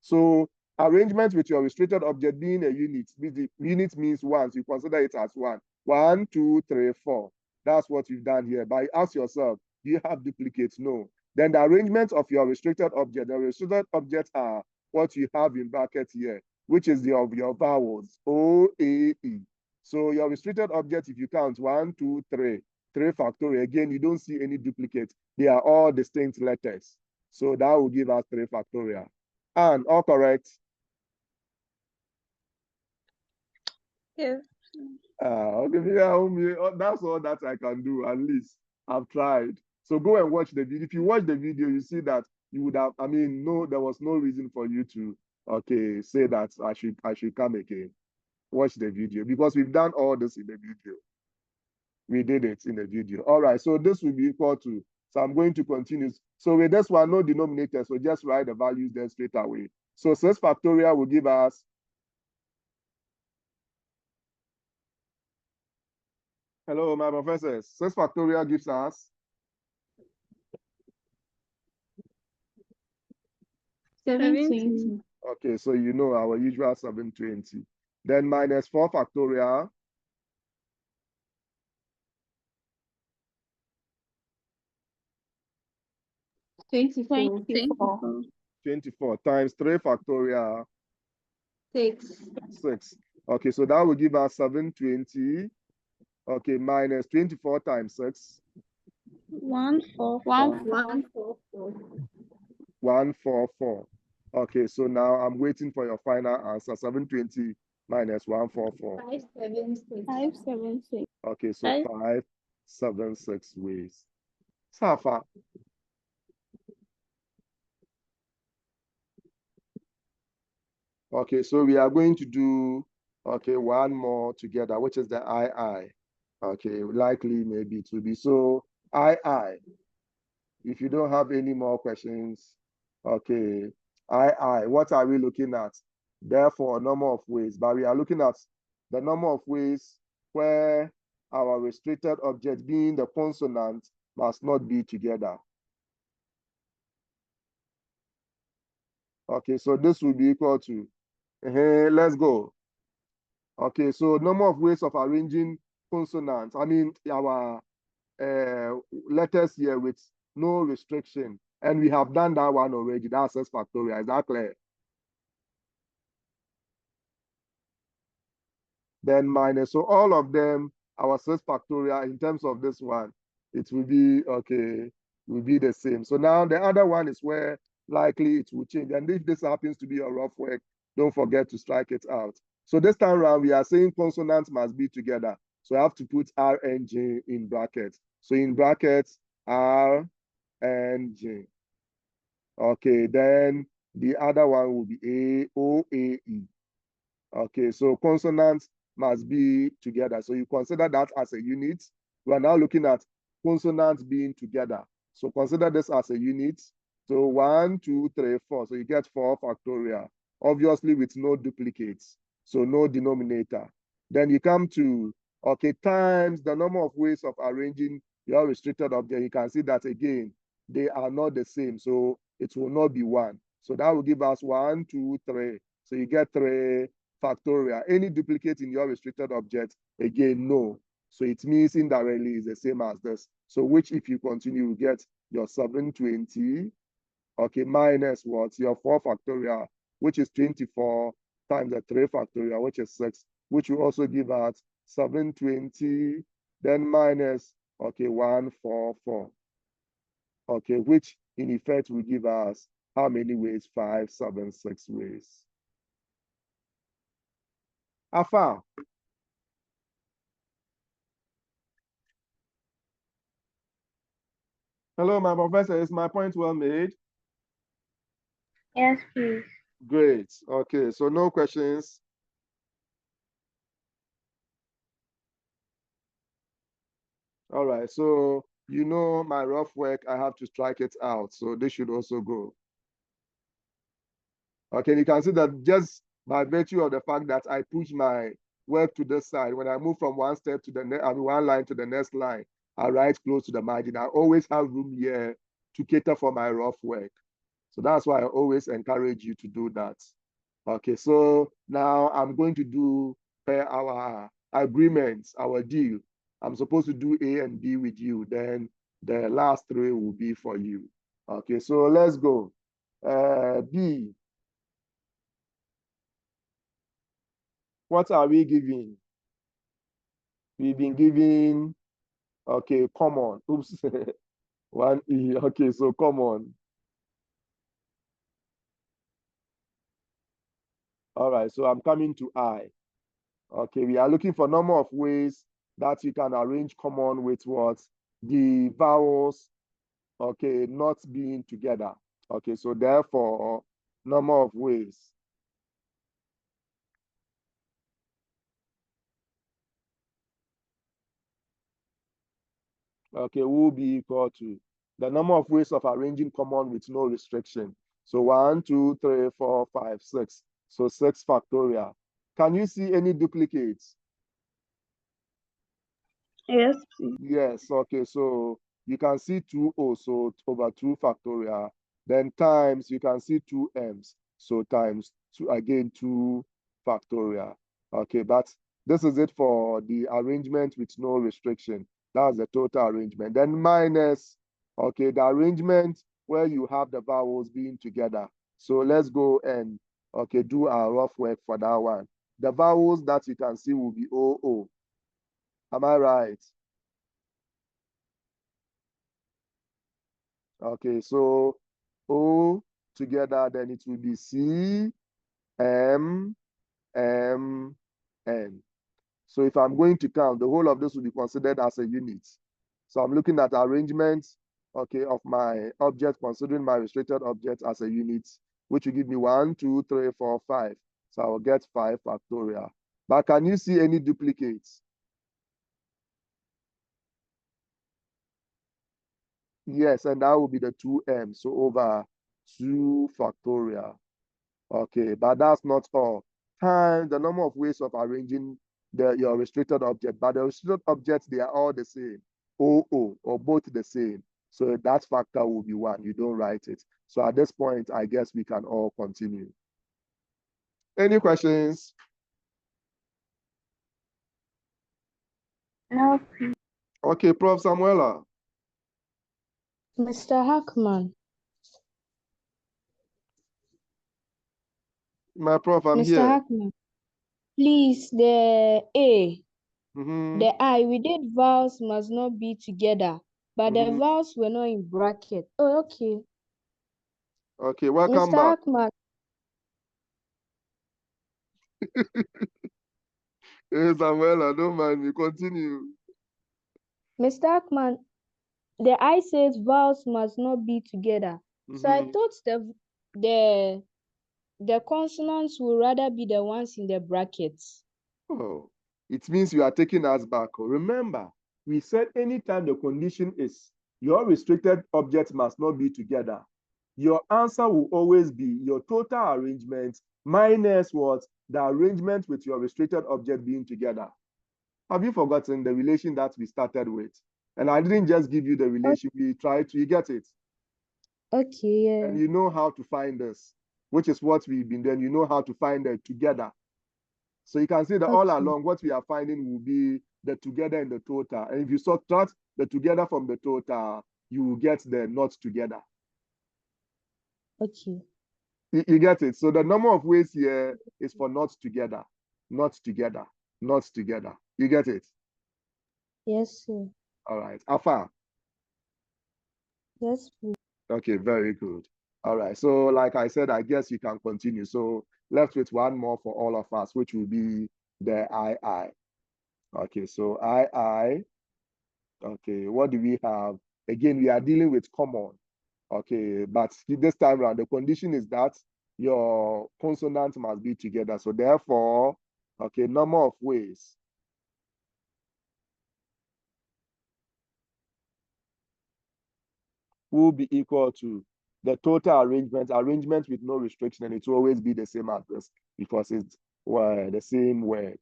So arrangement with your restricted object being a unit, unit means one, so you consider it as one. 1, 2, 3, 4. That's what you've done here. But ask yourself, do you have duplicates? No. Then the arrangement of your restricted object, the restricted objects are what you have in brackets here, which is of your vowels, O, A, E. So your restricted object, if you count 1, 2, 3, 3 factorial, again, you don't see any duplicates. They are all distinct letters. So that will give us 3 factorial. And all correct? Yes. Okay, yeah, that's all that I can do. At least I've tried. So go and watch the video. If you watch the video, you see that you would have. No, there was no reason for you to, okay, say that I should come again. Watch the video because we've done all this in the video. We did it in the video. All right. So this will be equal to. So I'm going to continue. So with this one, no denominator. So just write the values there straight away. So 6 factorial will give us. Hello, my professors. 6 factorial gives us 720. okay, so you know our usual 720. Then minus 4 factorial. Twenty-four. 24 times 3 factorial. 6. 6. Okay, so that will give us 720. Okay, minus 24 times 6. 144. 144. Okay, so now I'm waiting for your final answer. 720 minus 144. 576. Okay, so 576 ways. Safa. Okay, so we are going to do, okay, one more together, which is the II. Okay, likely maybe it will be. So II, if you don't have any more questions, okay, II, what are we looking at? Therefore, a number of ways, but we are looking at the number of ways where our restricted object being the consonant must not be together. Okay, so this will be equal to, let's go. Okay, so number of ways of arranging consonants. Our letters here with no restriction. And we have done that one already. That's 6 factorial. Is that clear? Then minus. So all of them, our 6 factorial in terms of this one, it will be, okay, will be the same. So now the other one is where likely it will change. And if this happens to be a rough work, don't forget to strike it out. So this time around, we are saying consonants must be together. So I have to put R and J in brackets. So in brackets, R and J. Okay, then the other one will be A, O, A, E. Okay, so consonants must be together. So you consider that as a unit. We are now looking at consonants being together. So consider this as a unit. So 1, 2, 3, 4. So you get 4 factorial, obviously with no duplicates. So no denominator. Then you come to, okay, times the number of ways of arranging your restricted object. You can see that again. they are not the same. So it will not be 1. So that will give us 1, 2, 3. So you get 3 factorial. Any duplicate in your restricted object, again, no. So it means indirectly is the same as this. So which, if you continue, you get your 720, okay, minus what? Your 4 factorial, which is 24 times the 3 factorial, which is 6, which will also give us 720, then minus, okay, 144. Okay, which in effect will give us how many ways? 576 ways. Afa. Hello, my professor. Is my point well made? Yes, please. Great. Okay, so no questions. All right, so you know my rough work, I have to strike it out. So this should also go. Okay, you can see that just by virtue of the fact that I push my work to this side, when I move from one step to the next, I mean, one line to the next line, I write close to the margin. I always have room here to cater for my rough work. So that's why I always encourage you to do that. Okay, so now I'm going to do per our agreements, our deal. I'm supposed to do A and B with you. Then the last 3 will be for you. Okay, so let's go. B. What are we giving? We've been giving, okay, common. Oops. 1E. Okay, so common. All right, so I'm coming to I. Okay, we are looking for number of ways that you can arrange common with what? The vowels, okay, not being together. Okay, so therefore, number of ways. Okay, will be equal to the number of ways of arranging common with no restriction. So 1, 2, 3, 4, 5, 6. So 6 factorial. Can you see any duplicates? Yes, please. Yes, okay, so you can see 2 also over 2 factorial. Then times, you can see 2 m's. So times 2, again, 2 factorial. Okay, but this is it for the arrangement with no restriction. That's the total arrangement. Then minus, okay, the arrangement where you have the vowels being together. So let's go and, okay, do our rough work for that one. The vowels that you can see will be OO. Am I right? Okay, so O together, then it will be C, M, M, N. So if I'm going to count, the whole of this will be considered as a unit. So I'm looking at arrangement, okay, of my object, considering my restricted object as a unit, which will give me 1, 2, 3, 4, 5. So I will get 5 factorial. But can you see any duplicates? Yes, and that will be the 2m, so over 2 factorial. Okay, but that's not all. Times the number of ways of arranging your restricted object. But the restricted objects, they are all the same. OO, or both the same. So that factor will be 1. You don't write it. So at this point, I guess we can all continue. Any questions? No. Okay, Prof. Samuela. Mr. Hackman. My prof, I'm Mr. here. Hackman. Please, the A, the I, we did vowels must not be together, but the vowels were not in bracket. Oh, okay. Okay, welcome Mr. back. Hackman, Hey, Samuela, don't mind me. Continue. Mr. Hackman, the I says vowels must not be together. So I thought the consonants would rather be the ones in the brackets. Oh, it means you are taking us back. Remember, we said anytime the condition is your restricted objects must not be together, your answer will always be your total arrangement minus what? The arrangement with your restricted object being together. Have you forgotten the relation that we started with? And I didn't just give you the relation, we tried to, you get it? Okay, yeah. And you know how to find this, which is what we've been doing. You know how to find the together. So you can see that all Okay. along what we are finding will be the together and the total. And if you subtract the together from the total, you will get the not together. Okay. You get it? So the number of ways here is for not together, not together, not together. You get it? Yes, sir. All right. Afa. Yes, please. Okay, very good. All right. So like I said, I guess you can continue. So left with one more for all of us, which will be the I. Okay, so I. Okay, what do we have? Again, we are dealing with common. Okay, but this time around, the condition is that your consonants must be together. So therefore, okay, number of ways. Will be equal to the total arrangement with no restriction, and it will always be the same as this because it's the same word.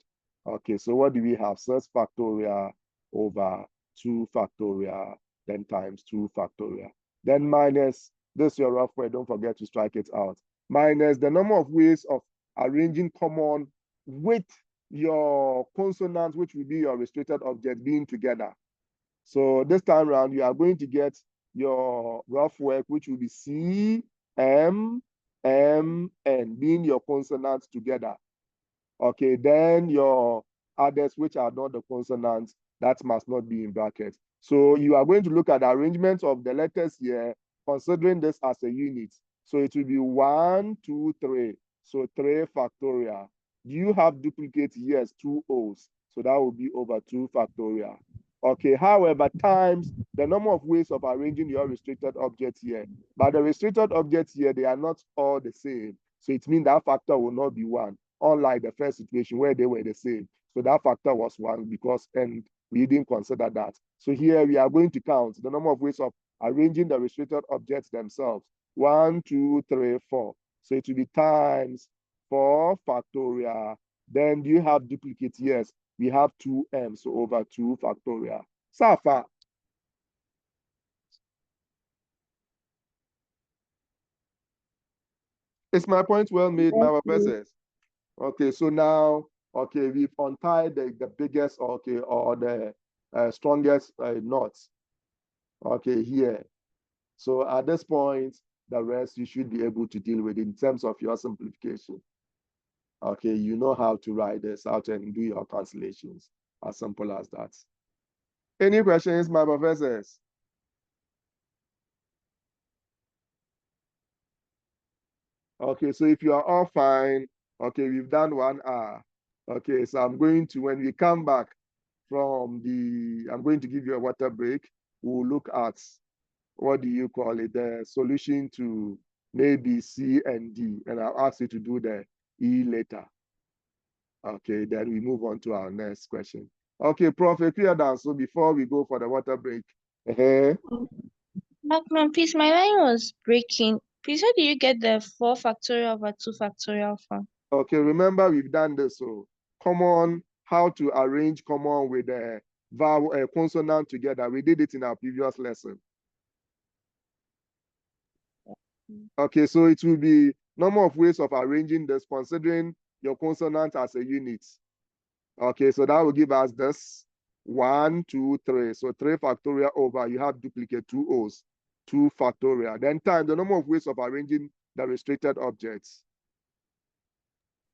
Okay, so what do we have? 6 factorial over 2 factorial, then times 2 factorial. Then minus, this your rough word, don't forget to strike it out. Minus the number of ways of arranging common with your consonants, which will be your restricted object, being together. So this time around, you are going to get your rough work, which will be C, M, M, N, being your consonants together. Okay, then your others, which are not the consonants, that must not be in brackets. So you are going to look at the arrangement of the letters here, considering this as a unit. So it will be 1, 2, 3. So 3 factorial. Do you have duplicate? Yes, 2 O's. So that will be over 2 factorial. Okay, however, times the number of ways of arranging your restricted objects here. But the restricted objects here, they are not all the same. So it means that factor will not be 1, unlike the first situation where they were the same. So that factor was 1 because, and we didn't consider that. So here we are going to count the number of ways of arranging the restricted objects themselves. 1, 2, 3, 4. So it will be times 4 factorial. Then do you have duplicates? Yes, we have 2m, so over 2 factorial. Safa. Is my point well made, my professors? Okay, so now, okay, we've untied the biggest, okay, or the strongest knots, okay, here. So at this point, the rest you should be able to deal with in terms of your simplification. Okay, you know how to write this out and do your cancellations, as simple as that. Any questions, my professors? Okay, so if you are all fine, okay, we've done 1 hour. Okay, so I'm going to, when we come back from I'm going to give you a water break. We'll look at, what do you call it, the solution to maybe C and D, and I'll ask you to do the E later. Okay, then we move on to our next question. Okay, Prof, clear down. So before we go for the water break. Ma'am, please, my line was breaking. Please, how do you get the 4 factorial over 2 factorial from? Okay, remember we've done this. So common, how to arrange common with the vowel consonant together. We did it in our previous lesson. Okay, so it will be number of ways of arranging this, considering your consonant as a unit. Okay, so that will give us this 1, 2, 3. So 3 factorial over, you have duplicate 2 O's, 2 factorial. Then times the number of ways of arranging the restricted objects.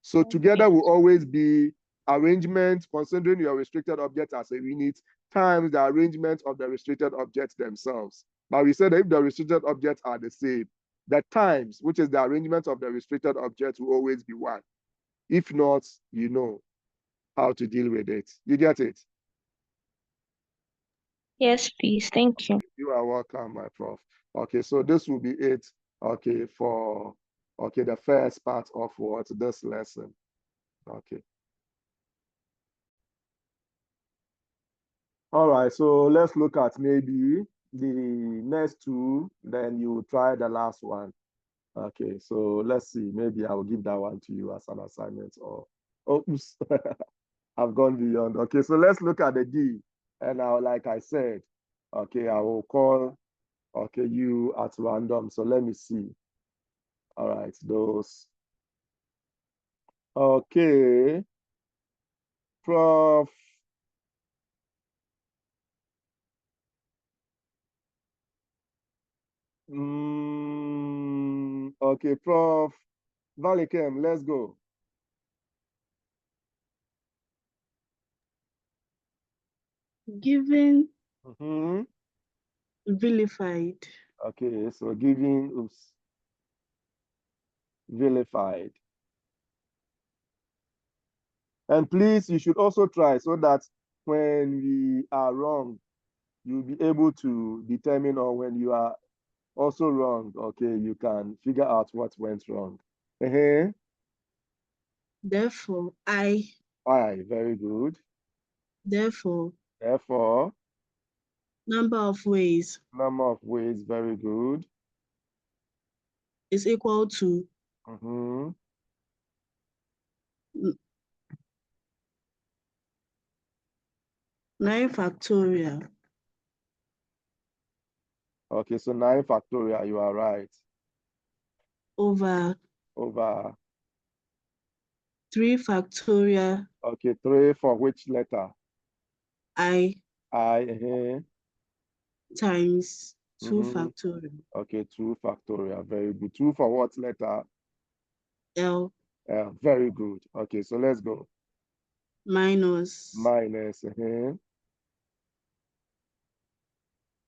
So together will always be arrangement, considering your restricted objects as a unit, times the arrangement of the restricted objects themselves. But we said that if the restricted objects are the same, the times, which is the arrangement of the restricted objects, will always be 1. If not, you know how to deal with it. You get it? Yes, please. Thank you. You are welcome, my prof. Okay, so this will be it, okay, for, okay, the first part of what this lesson. Okay. All right, so let's look at maybe the next 2, then you try the last one. Okay, so let's see. Maybe I will give that one to you as an assignment, or, oops, I've gone beyond. Okay, so let's look at the D. And now, like I said, okay, I will call Okay, you at random. So let me see. All right, those. Okay. Prof. Okay, Prof. Valikem, let's go. Given, Mm-hmm. vilified. Okay, so giving, oops, vilified. And please, you should also try so that when we are wrong, you'll be able to determine, or when you are also wrong, okay, you can figure out what went wrong. Therefore, I. Aye, very good. Therefore, Therefore, number of ways number of ways, very good. is equal to 9 factorial. Okay, so 9 factorial, you are right. Over 3 factorial. Okay, 3 for which letter? I. Times 2 factorial. Okay, 2 factorial, very good. 2 for what letter? L. Very good. Okay, so let's go. Minus.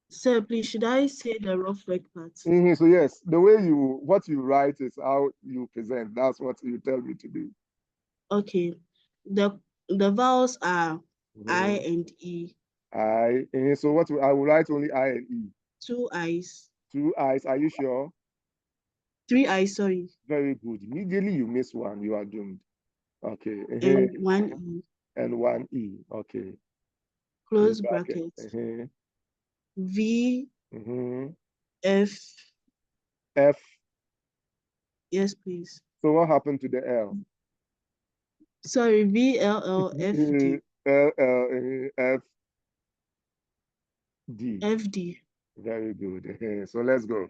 Sir, please, should I say the rough work part? So yes, the way what you write is how you present. That's what you tell me to do. Okay. The vowels are I and E. I. So what I will write only I and E. 2 I's. 2 I's. Are you sure? 3 I's, sorry. Very good. Immediately you miss one, you are doomed. Okay. And 1 E. And 1 E. Okay. Close bracket. V. F. F. Yes, please. So what happened to the L? Sorry, V L L F D. L L F D. F D. Very good. So let's go.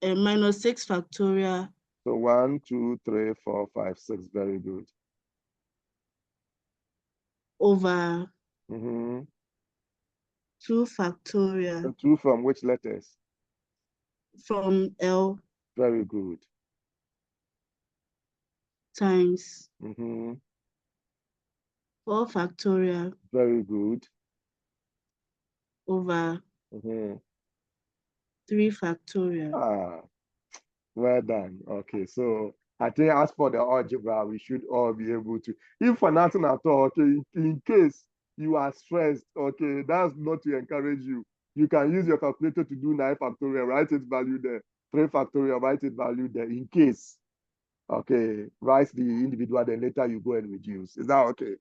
Minus 6 factorial. So 1, 2, 3, 4, 5, 6. Very good. Over 2 factorial. And 2 from which letters? From L. Very good. Times 4 factorial. Very good. Over 3 factorial. Well done. Okay, so I think as for the algebra, we should all be able to, if for nothing at all, okay, in case you are stressed, okay, that's not to encourage you. You can use your calculator to do 9 factorial, write it value there, 3 factorial, write it value there, in case. Okay, write the individual, then later you go and reduce. Is that okay?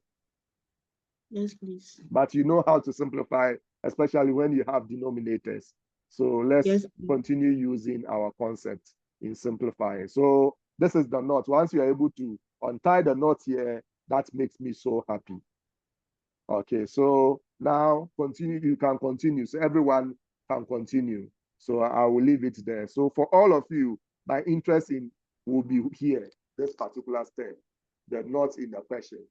Yes, please. But you know how to simplify, especially when you have denominators. So let's continue using our concept in simplifying. So this is the knot. Once you're able to untie the knot here, that makes me so happy. Okay, so now continue. You can continue. So everyone can continue. So I will leave it there. So for all of you, my interest in will be here, this particular step, the knot in the question.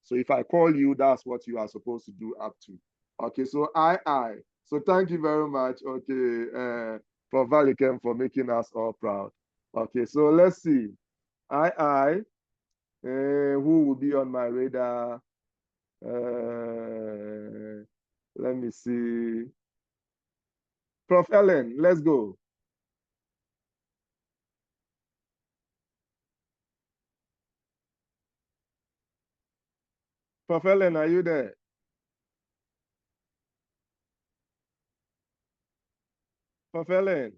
So if I call you, that's what you are supposed to do up to. Okay, so I. So thank you very much, okay, for Valikem for making us all proud. Okay, so let's see. I. Who will be on my radar? Let me see. Prof. Ellen, let's go. Prof. Ellen, are you there? Prof. Ellen.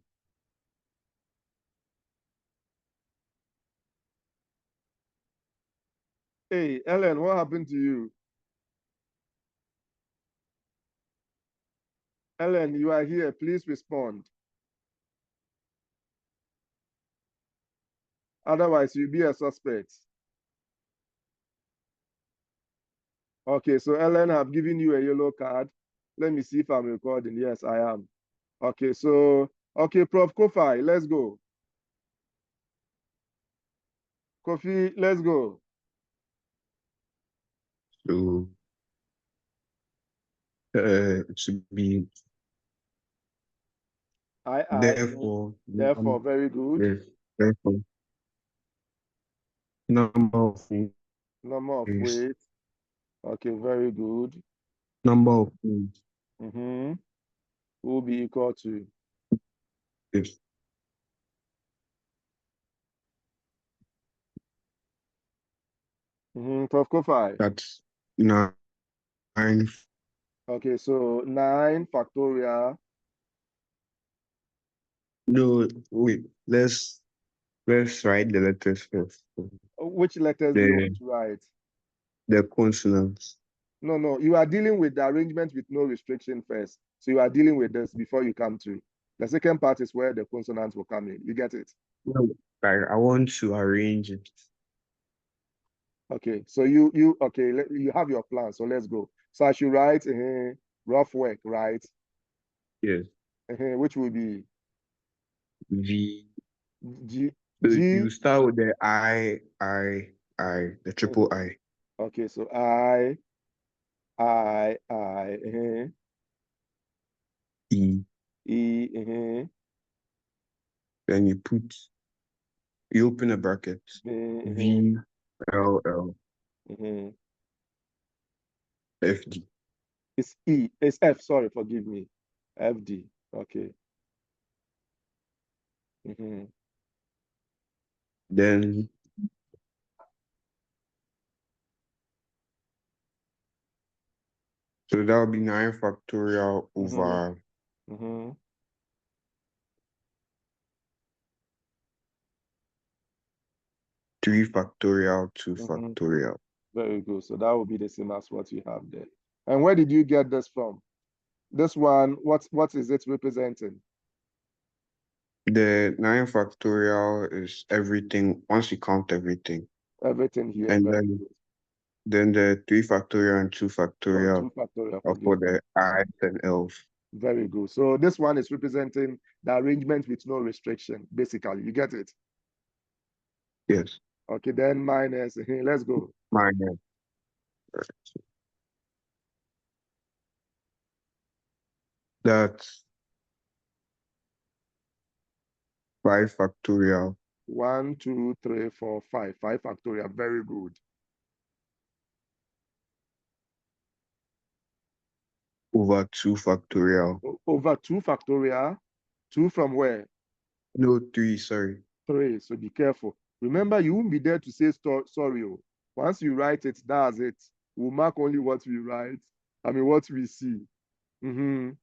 Hey, Ellen, what happened to you? Ellen, you are here. Please respond. Otherwise, you'll be a suspect. Okay, so Ellen have given you a yellow card. Let me see if I'm recording. Yes, I am. Okay, so, okay, Prof. Kofi, let's go. Kofi, let's go. So it should be therefore, Therefore, very good. yes, therefore, number of Number of ways, weight. Okay, very good. number of foods Will be equal to is Prof. Kofi. that's 9. Okay, so 9 factorial. No, wait, let's write the letters first. Which letters do you want to write? The consonants. No, you are dealing with the arrangement with no restriction first. So you are dealing with this before you come to. The second part is where the consonants will come in. You get it? No, I want to arrange it. Okay, so you you have your plan. So let's go. So I should write rough work, right? Yes. Which will be V. G. So G. you start with the I, the triple I. Okay, so I, E. E, Then you open a bracket. V, L, L, F, D. It's E, it's F, sorry, forgive me. FD, okay. Then so that would be 9 factorial over 3 factorial, 2 factorial. Very good. So that will be the same as what you have there. And where did you get this from? This one, what is it representing? The 9 factorial is everything, once you count everything. Everything here. And then the 3 factorial and 2 factorial, 2 factorial are for the I's and L's. Very good. So this one is representing the arrangement with no restriction, basically. You get it? Yes. Okay, then minus, let's go. Minus. That's 5 factorial. 1, 2, 3, 4, 5. 5 factorial. Very good. Over 2 factorial. Over 2 factorial. 2 from where? No, 3, sorry. 3. So be careful. Remember, you won't be there to say sorry. Once you write it, that's it. We'll mark only what we write. I mean, what we see. You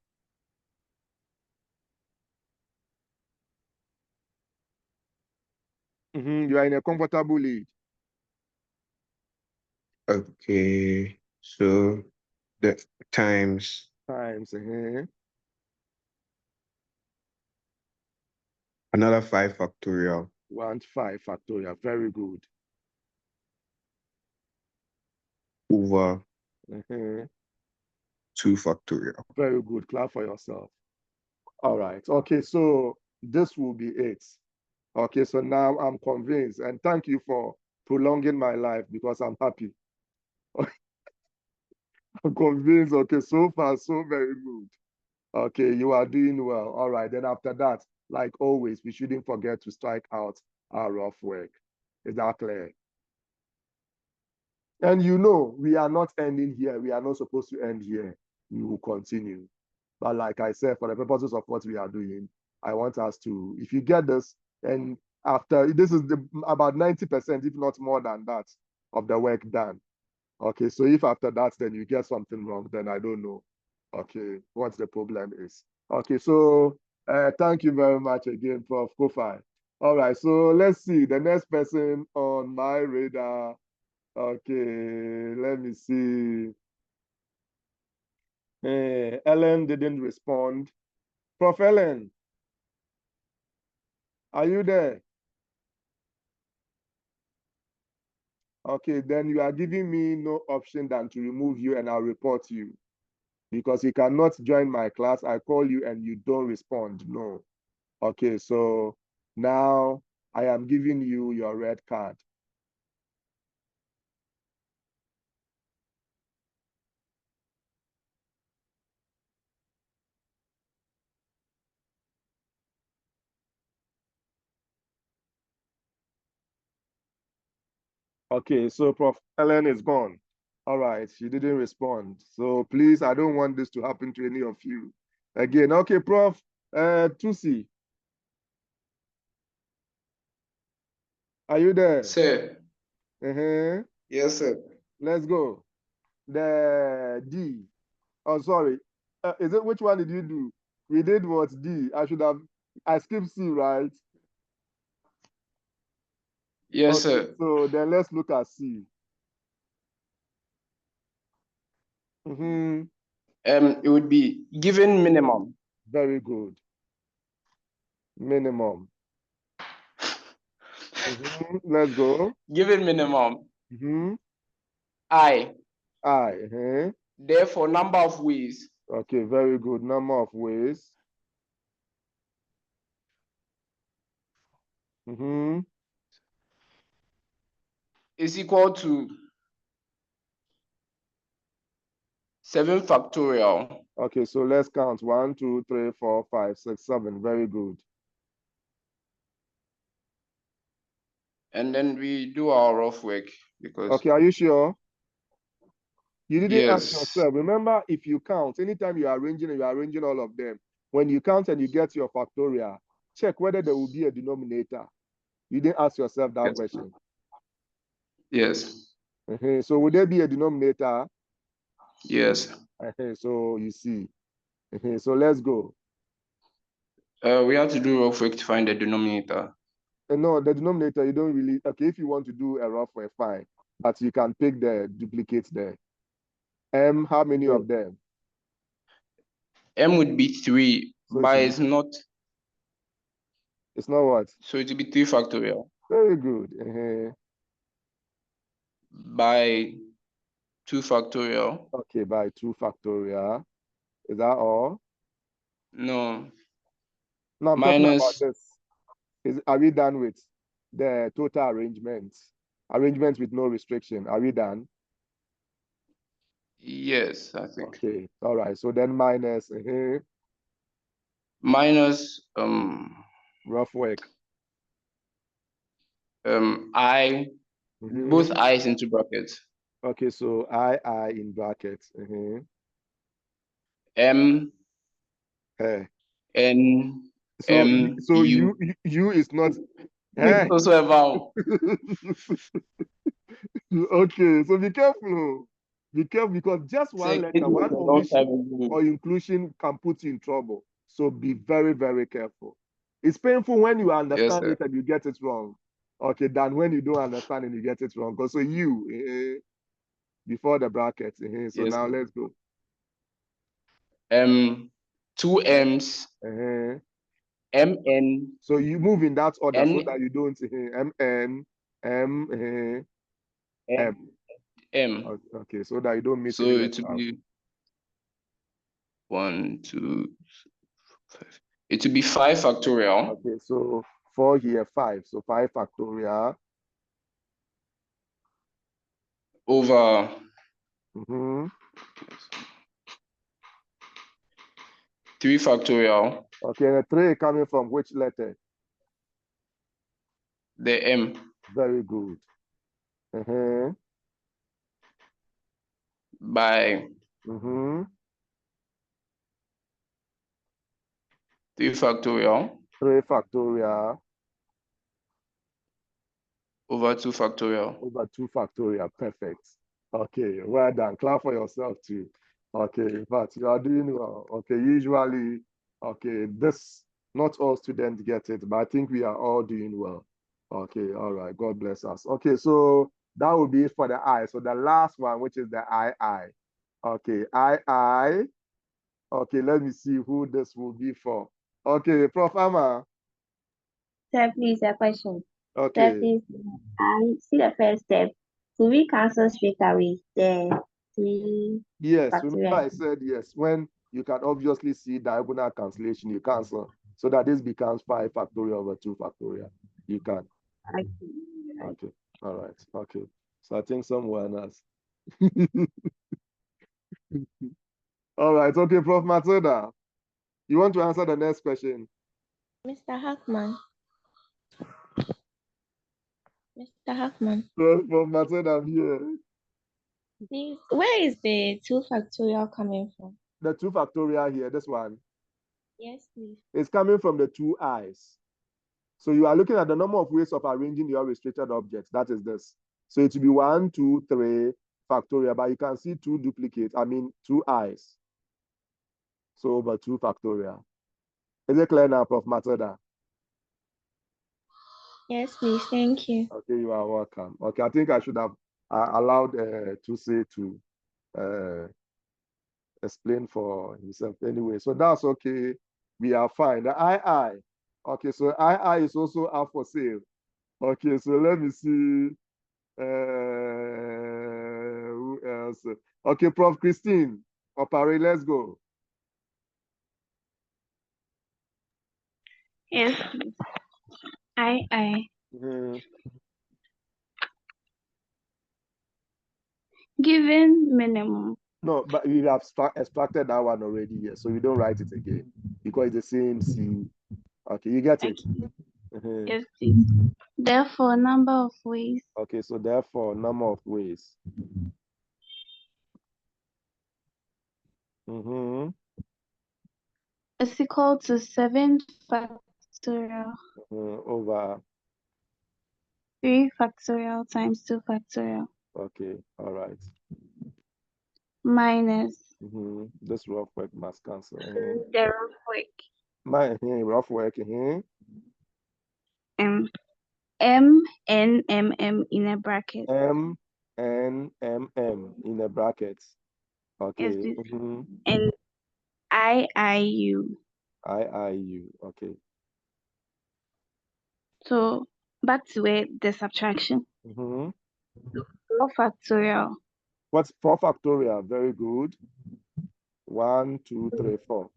are in a comfortable lead. Okay, so the times another 5 factorial. 1, 5 factorial. Very good. Over 2 factorial. Very good. Clap for yourself. All right. Okay, so this will be it. Okay, so now I'm convinced. And thank you for prolonging my life because I'm happy. I'm convinced. Okay, so far, so very good. Okay, you are doing well. All right, then after that, like always, we shouldn't forget to strike out our rough work. Is that clear? And you know, we are not ending here. We are not supposed to end here. We will continue. But like I said, for the purposes of what we are doing, I want us to, if you get this, and after, this is about 90%, if not more than that, of the work done. Okay, so if after that, then you get something wrong, then I don't know, okay, what the problem is. Okay, so thank you very much again, Prof. Kofi. All right, so let's see, the next person on my radar. Okay, let me see. Ellen didn't respond. Prof. Ellen, are you there? Okay, then you are giving me no option than to remove you and I'll report you. because you cannot join my class. I call you and you don't respond. No. Okay, so now I am giving you your red card. Okay, so Prof. Ellen is gone. All right, she didn't respond. So please, I don't want this to happen to any of you. Again, okay, Prof. Tusi. Are you there? Sir. Yes, sir. Let's go. The D. Oh, sorry. Is it which one did you do? We did what D. I skipped C, right? Yes, Okay, sir. so then let's look at C. It would be given minimum. Very good. Minimum. Let's go. Given minimum. I. Therefore, number of ways. Okay, very good. Number of ways. Is equal to 7 factorial. Okay, so let's count. 1, 2, 3, 4, 5, 6, 7. Very good. And then we do our rough work because. Okay, are you sure? You didn't ask Yes. yourself. Remember, if you count, anytime you are arranging all of them. When you count and you get your factorial, check whether there will be a denominator. You didn't ask yourself that question. Yes. So would there be a denominator? Yes. So you see. So let's go. We have to do rough work to find the denominator. No, the denominator, you don't really. Okay, if you want to do a rough work, fine. But you can pick the duplicates there. M, how many of them? M would be 3, So but it's not. It's not what? So it would be 3 factorial. Very good. By 2 factorial. Okay, by 2 factorial. Is that all? No. No, I'm talking about this. Are we done with the total arrangements? Arrangements with no restriction. Are we done? Yes, I think. Okay, all right. So then minus. Minus rough work. I, both I's into brackets. Okay, so I in brackets. M. N. So M. so U. you is not. It's also a vowel. Okay, so be careful. Be careful because just one letter, one omission or inclusion can put you in trouble. So be very, very careful. It's painful when you understand it and you get it wrong. Okay, than when you don't understand and you get it wrong. So you before the brackets. So Yes, now sir. let's go. 2 M's. MN. So you move in that order N, so that you don't MN, M. Okay, so that you don't miss any letter. So it will be 1, 2, 5. It will be 5 factorial. Okay, so 4 here, 5. So 5 factorial. Over 3 factorial. Okay, and 3 coming from which letter? The M. Very good. By 3 factorial. 3 factorial. Over 2 factorial. Over 2 factorial. Perfect. Okay, well done. Clap for yourself too. Okay, in fact, you are doing well. Okay, usually, okay, this, not all students get it, but I think we are all doing well. Okay, all right. God bless us. Okay, so that will be it for the I. So the last one, which is the I. Okay, I. Okay, let me see who this will be for. Okay, Prof. Amma. Sir, please, a question. Okay. Sir, please, I see the first step. Do we cancel straight away the 3 Yes, factorial. remember I said yes. When you can obviously see diagonal cancellation, you cancel. So that this becomes 5 factorial over 2 factorial. You can. Okay. All right. Okay. So I think someone else. All right. Okay, Prof. Matilda. You want to answer the next question? Mr. Hackman. Mr. Hackman. Prof. Matilda, I'm here. Please, where is the 2 factorial coming from? The 2 factorial here, this one, Yes, please. is coming from the 2 i's. So you are looking at the number of ways of arranging your restricted objects. That is this. So it will be 1, 2, 3 factorial, but you can see 2 duplicates. I mean 2 i's. So over 2 factorial. Is it clear now, Prof. Matilda? Yes, please. Thank you. Okay, you are welcome. Okay, I think I should have allowed to explain for himself anyway. So that's okay. We are fine. The II. Okay, so II is also up for sale. Okay, so let me see. Who else? Okay, Prof. Christine, Opare, let's go. Yes, please. I. Given minimum. No, but we have extracted that one already here, so we don't write it again because it's the same C. Okay, you get it? Yes, please. Therefore, number of ways. Okay, so therefore, number of ways. Is equal to 7 factorial. Over 3 factorial times 2 factorial. Okay, all right. Minus. This rough work must cancel. The rough work. Rough work. M N M M in a bracket. M N M M in a bracket. Okay. Yes, and I U. Okay. So back to where the subtraction. 4 factorial. What's 4 factorial? Very good. 1, 2, 3, 4.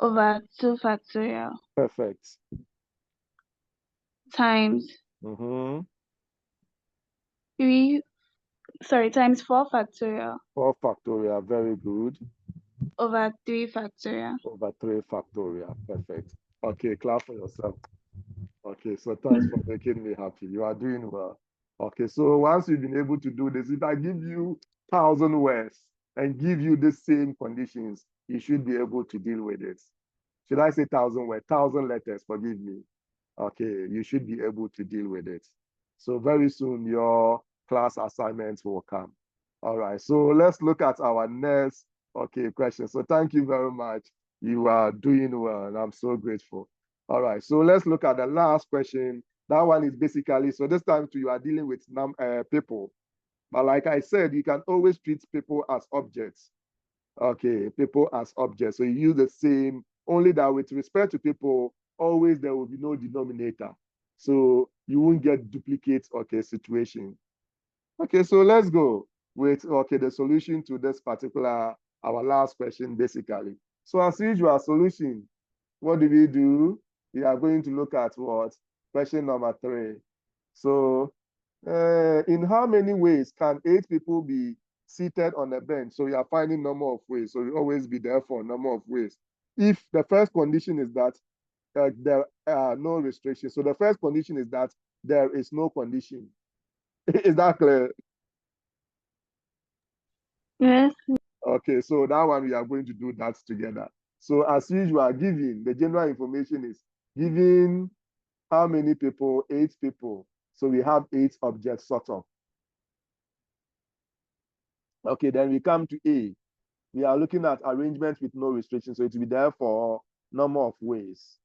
Over 2 factorial. Perfect. Times times 4 factorial. 4 factorial. Very good. Over 3 factorial. Over 3 factorial. Perfect. Okay, clap for yourself. Okay, so thanks for making me happy. You are doing well. Okay, so once you've been able to do this, if I give you 1,000 words and give you the same conditions, you should be able to deal with it. Should I say 1,000 words? 1,000 letters, forgive me. Okay, you should be able to deal with it. So very soon your class assignments will come. All right, so let's look at our next question. So thank you very much. You are doing well, and I'm so grateful. All right, so let's look at the last question. That one is basically, so this time too, you are dealing with people. But like I said, you can always treat people as objects. Okay, people as objects. So you use the same, only that with respect to people, always there will be no denominator. So you won't get duplicate, situation. Okay, so let's go with, the solution to this particular, our last question, basically. So as usual, solution, what do? We are going to look at what? Question number 3. So in how many ways can 8 people be seated on a bench? So you are finding number of ways. So you always be there for a number of ways. If the first condition is that there are no restrictions. So the first condition is that there is no condition. Is that clear? Yes. Okay, so that one we are going to do that together. So as usual, given the general information is given how many people? 8 people. So we have 8 objects sort of. Okay, then we come to A. We are looking at arrangement with no restrictions. So it will be there for number of ways.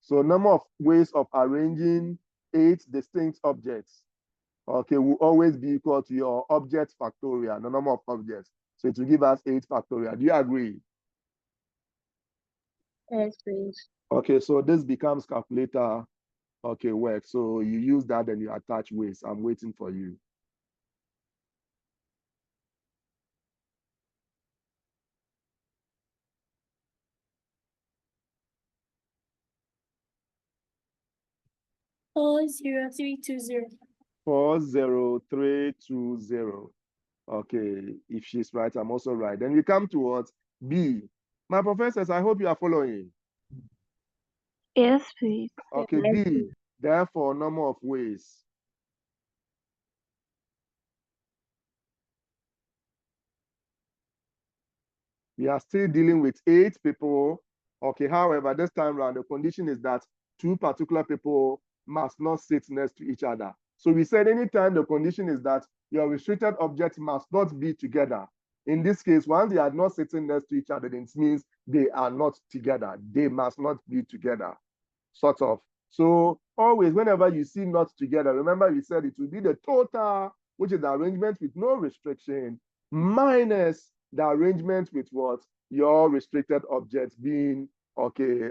So number of ways of arranging 8 distinct objects, will always be equal to your object factorial, the number of objects. So it will give us 8 factorial. Do you agree? Yes, please. Okay, so this becomes calculator, work. So you use that and you attach ways. I'm waiting for you. 40320. 40320. Okay, if she's right, I'm also right. Then we come to what? B. My professors, I hope you are following. Yes, please. Okay, B. Therefore, number of ways. We are still dealing with 8 people. Okay, however, this time around, the condition is that 2 particular people must not sit next to each other. So we said anytime the condition is that your restricted objects must not be together. In this case, once they are not sitting next to each other, it means they are not together. They must not be together, sort of. So always, whenever you see not together, remember we said it will be the total, which is the arrangement with no restriction, minus the arrangement with what? Your restricted objects being, okay,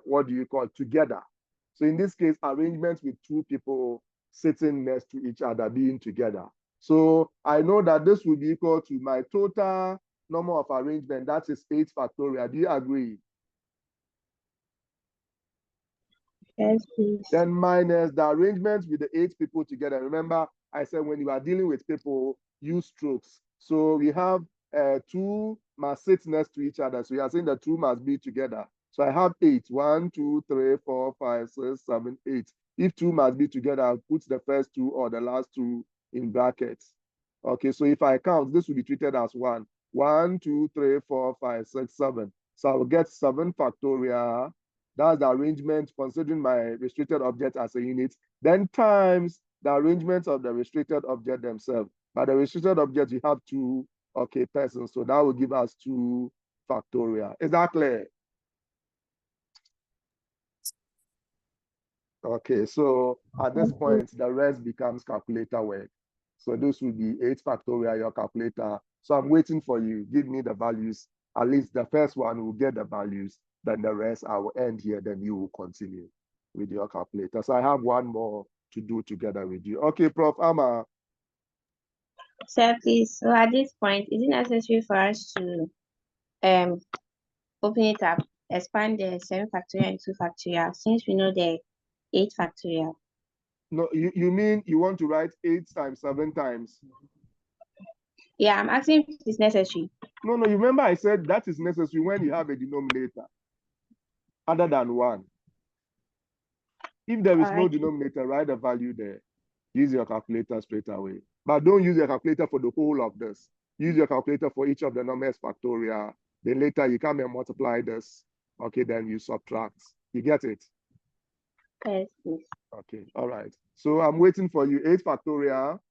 what do you call together? So in this case, arrangements with 2 people sitting next to each other being together. So I know that this will be equal to my total number of arrangement, that is 8 factorial. Do you agree? Yes, please. Then minus the arrangements with the 8 people together. Remember, I said when you are dealing with people, use strokes. So we have 2 must sit next to each other. So you are saying the 2 must be together. So I have 8. 1, 2, 3, 4, 5, 6, 7, 8. If 2 must be together, I'll put the first 2 or the last 2 in brackets. Okay, so if I count, this will be treated as 1. 1, 2, 3, 4, 5, 6, 7. So I will get 7 factorial. That's the arrangement considering my restricted object as a unit, then times the arrangement of the restricted object themselves. By the restricted object, you have 2, okay, persons. So that will give us 2 factorial. Is that clear? Okay, so at this point, the rest becomes calculator work. So this will be 8 factorial, your calculator. So I'm waiting for you. Give me the values. At least the first one will get the values. Then the rest I will end here. Then you will continue with your calculator. So I have one more to do together with you. Okay, Prof. Amma. Sir, please. So at this point, is it necessary for us to open it up, expand the 7 factorial and 2 factorial, since we know the 8 factorial? No, you mean you want to write 8 times 7 times? Yeah, I'm asking if it's necessary. No, you remember I said that is necessary when you have a denominator other than 1. If there is no denominator, write the value there. Use your calculator straight away. But don't use your calculator for the whole of this. Use your calculator for each of the numbers factorial. Then later you come and multiply this. Okay, then you subtract. You get it? Yes, please. Okay, all right. So I'm waiting for you. 8 factorial.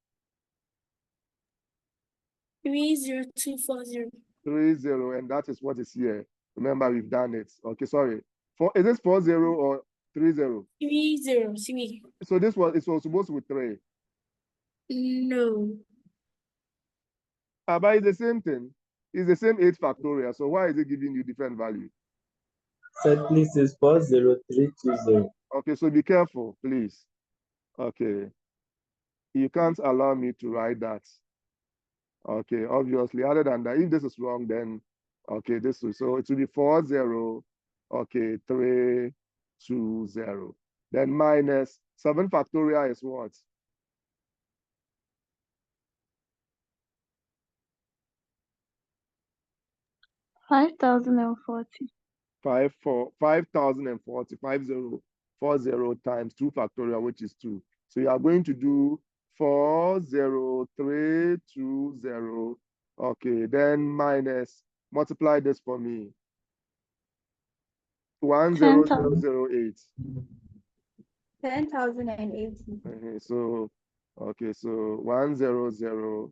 30240. 30, and that is what is here. Remember, we've done it. Okay, sorry. Is this 40 or 30? 303. So it was supposed to be 3. No. But it's the same thing. It's the same 8 factorial. So why is it giving you different value? Sir, please, is 40320. Okay, so be careful, please. Okay. You can't allow me to write that. Okay, obviously, other than that, if this is wrong, then, okay, this is, so it will be 40, okay, 320. Then minus 7 factorial is what? $5,040. 5,040, 5040 times 2 factorial, which is 2. So you are going to do 40320. Okay, then minus, multiply this for me. 10008. 10,080. So, okay, so 100,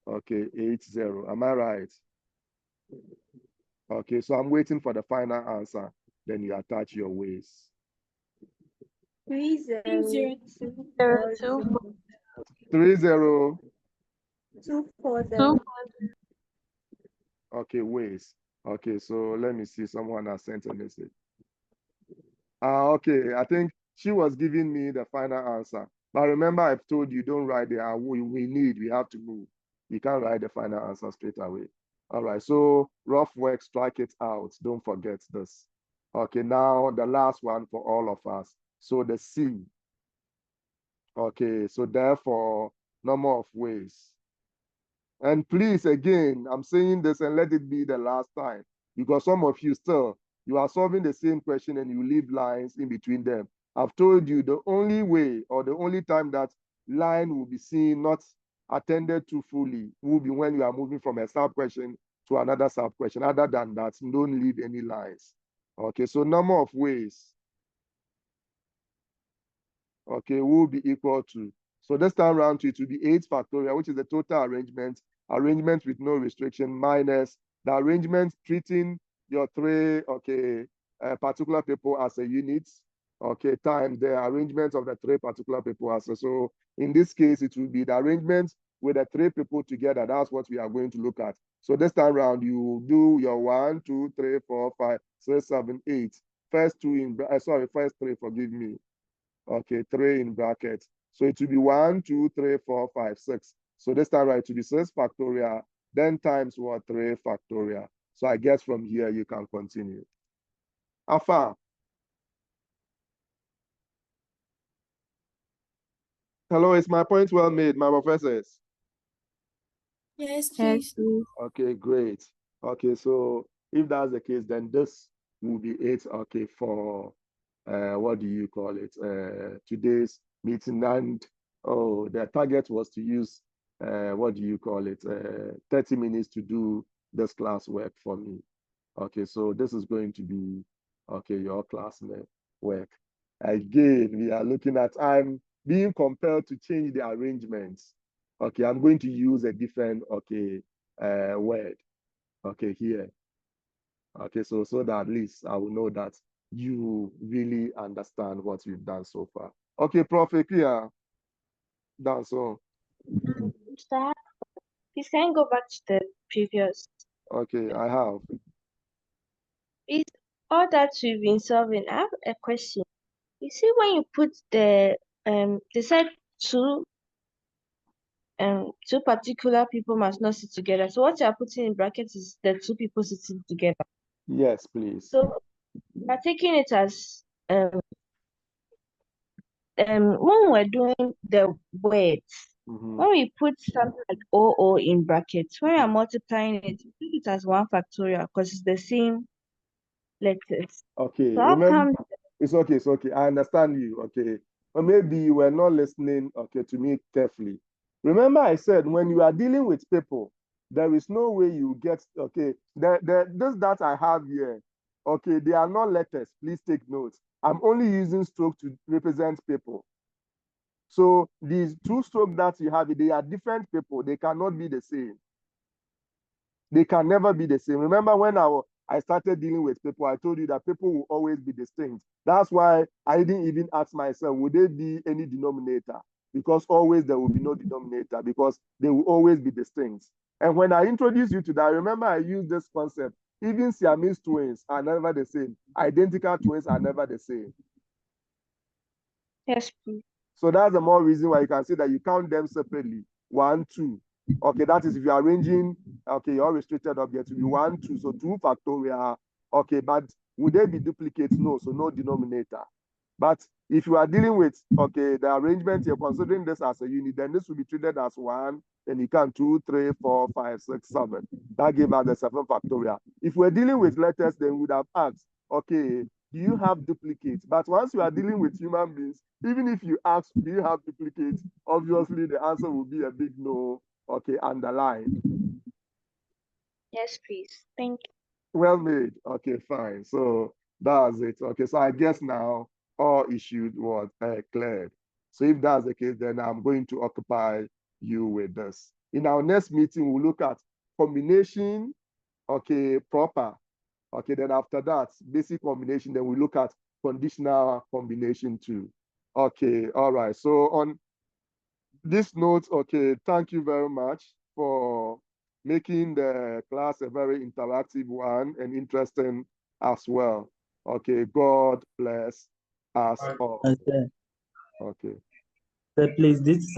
okay, 80. Am I right? Okay, so I'm waiting for the final answer. Then you attach your ways. 240. Okay, ways. Okay, so let me see. Someone has sent a message. Okay, I think she was giving me the final answer. But remember, I've told you, don't write the we have to move. You can't write the final answer straight away. All right, so rough work, strike it out. Don't forget this. Okay, now the last one for all of us. So the C. Okay, so therefore, number of ways. And please, again, I'm saying this and let it be the last time, because some of you still, you are solving the same question and you leave lines in between them. I've told you the only way or the only time that line will be seen, not attended to fully, will be when you are moving from a sub question to another sub question. Other than that, don't leave any lines. Okay, so number of ways, okay, will be equal to. So this time around, it will be 8 factorial, which is the total arrangement with no restriction, minus the arrangement treating your 3, okay, particular people as a unit, okay, times the arrangement of the 3 particular people as a. So in this case, it will be the arrangement with the 3 people together. That's what we are going to look at. So this time around, you do your 1, 2, 3, 4, 5, 6, 7, 8. First 2 in, first 3, forgive me. Okay, 3 in brackets. So it will be 1, 2, 3, 4, 5, 6. So this time, right, to be 6 factorial, then times what? 3 factorial. So I guess from here you can continue. Afa. Hello, is my point well made, my professors? Yes, please. Okay, great. Okay, so if that's the case, then this will be it. Okay, for what do you call it? Today's meeting, and the target was to use what do you call it? 30 minutes to do this class work for me. Okay, so this is going to be your class work. Again, we are looking at, I'm being compelled to change the arrangements. Okay, I'm going to use a different word. Okay, here. Okay, so that at least I will know that you really understand what you've done so far. Okay, Prof. Kia, done so. Mr. Please can you go back to the previous? Okay, I have. Please, all that we've been solving, I have a question. You see, when you put they said two particular people must not sit together. So what you are putting in brackets is the 2 people sitting together. Yes, please. So we're taking it as when we're doing the words, when we put something like OO in brackets, when we are multiplying it, we put it as 1 factorial because it's the same letters. Okay, So how remember, come? it's okay. I understand you. Okay, or maybe you were not listening. Okay, to me carefully. Remember, I said when you are dealing with people, there is no way you get this that I have here. Okay, they are not letters. Please take note. I'm only using stroke to represent people. So these 2 strokes that you have, they are different people. They cannot be the same. They can never be the same. Remember when I started dealing with people, I told you that people will always be distinct. That's why I didn't even ask myself, would there be any denominator? Because always there will be no denominator because they will always be distinct. And when I introduced you to that, remember I used this concept. Even Siamese twins are never the same. Identical twins are never the same. Yes, please. So that's the more reason why you can see that you count them separately. 1, 2. Okay, that is if you're arranging, okay, your restricted object to be 1, 2. So 2 factorial. Okay, but would they be duplicates? No, so no denominator. But if you are dealing with, okay, the arrangement, you're considering this as a unit, then this will be treated as 1, then you can 2, 3, 4, 5, 6, 7. That gave us the 7 factorial. If we're dealing with letters, then we would have asked, okay, do you have duplicates? But once you are dealing with human beings, even if you ask, do you have duplicates? Obviously, the answer will be a big no, okay, underline. Yes, please. Thank you. Well made. Okay, fine. So that's it. Okay, so I guess now all issues was cleared. So if that's the case, then I'm going to occupy you with this. In our next meeting, we'll look at combination, okay, proper. Okay, then after that, basic combination, then we look at conditional combination too. Okay, all right. So on this note, okay, thank you very much for making the class a very interactive one and interesting as well. Okay, God bless us all. Okay. Okay. So please, this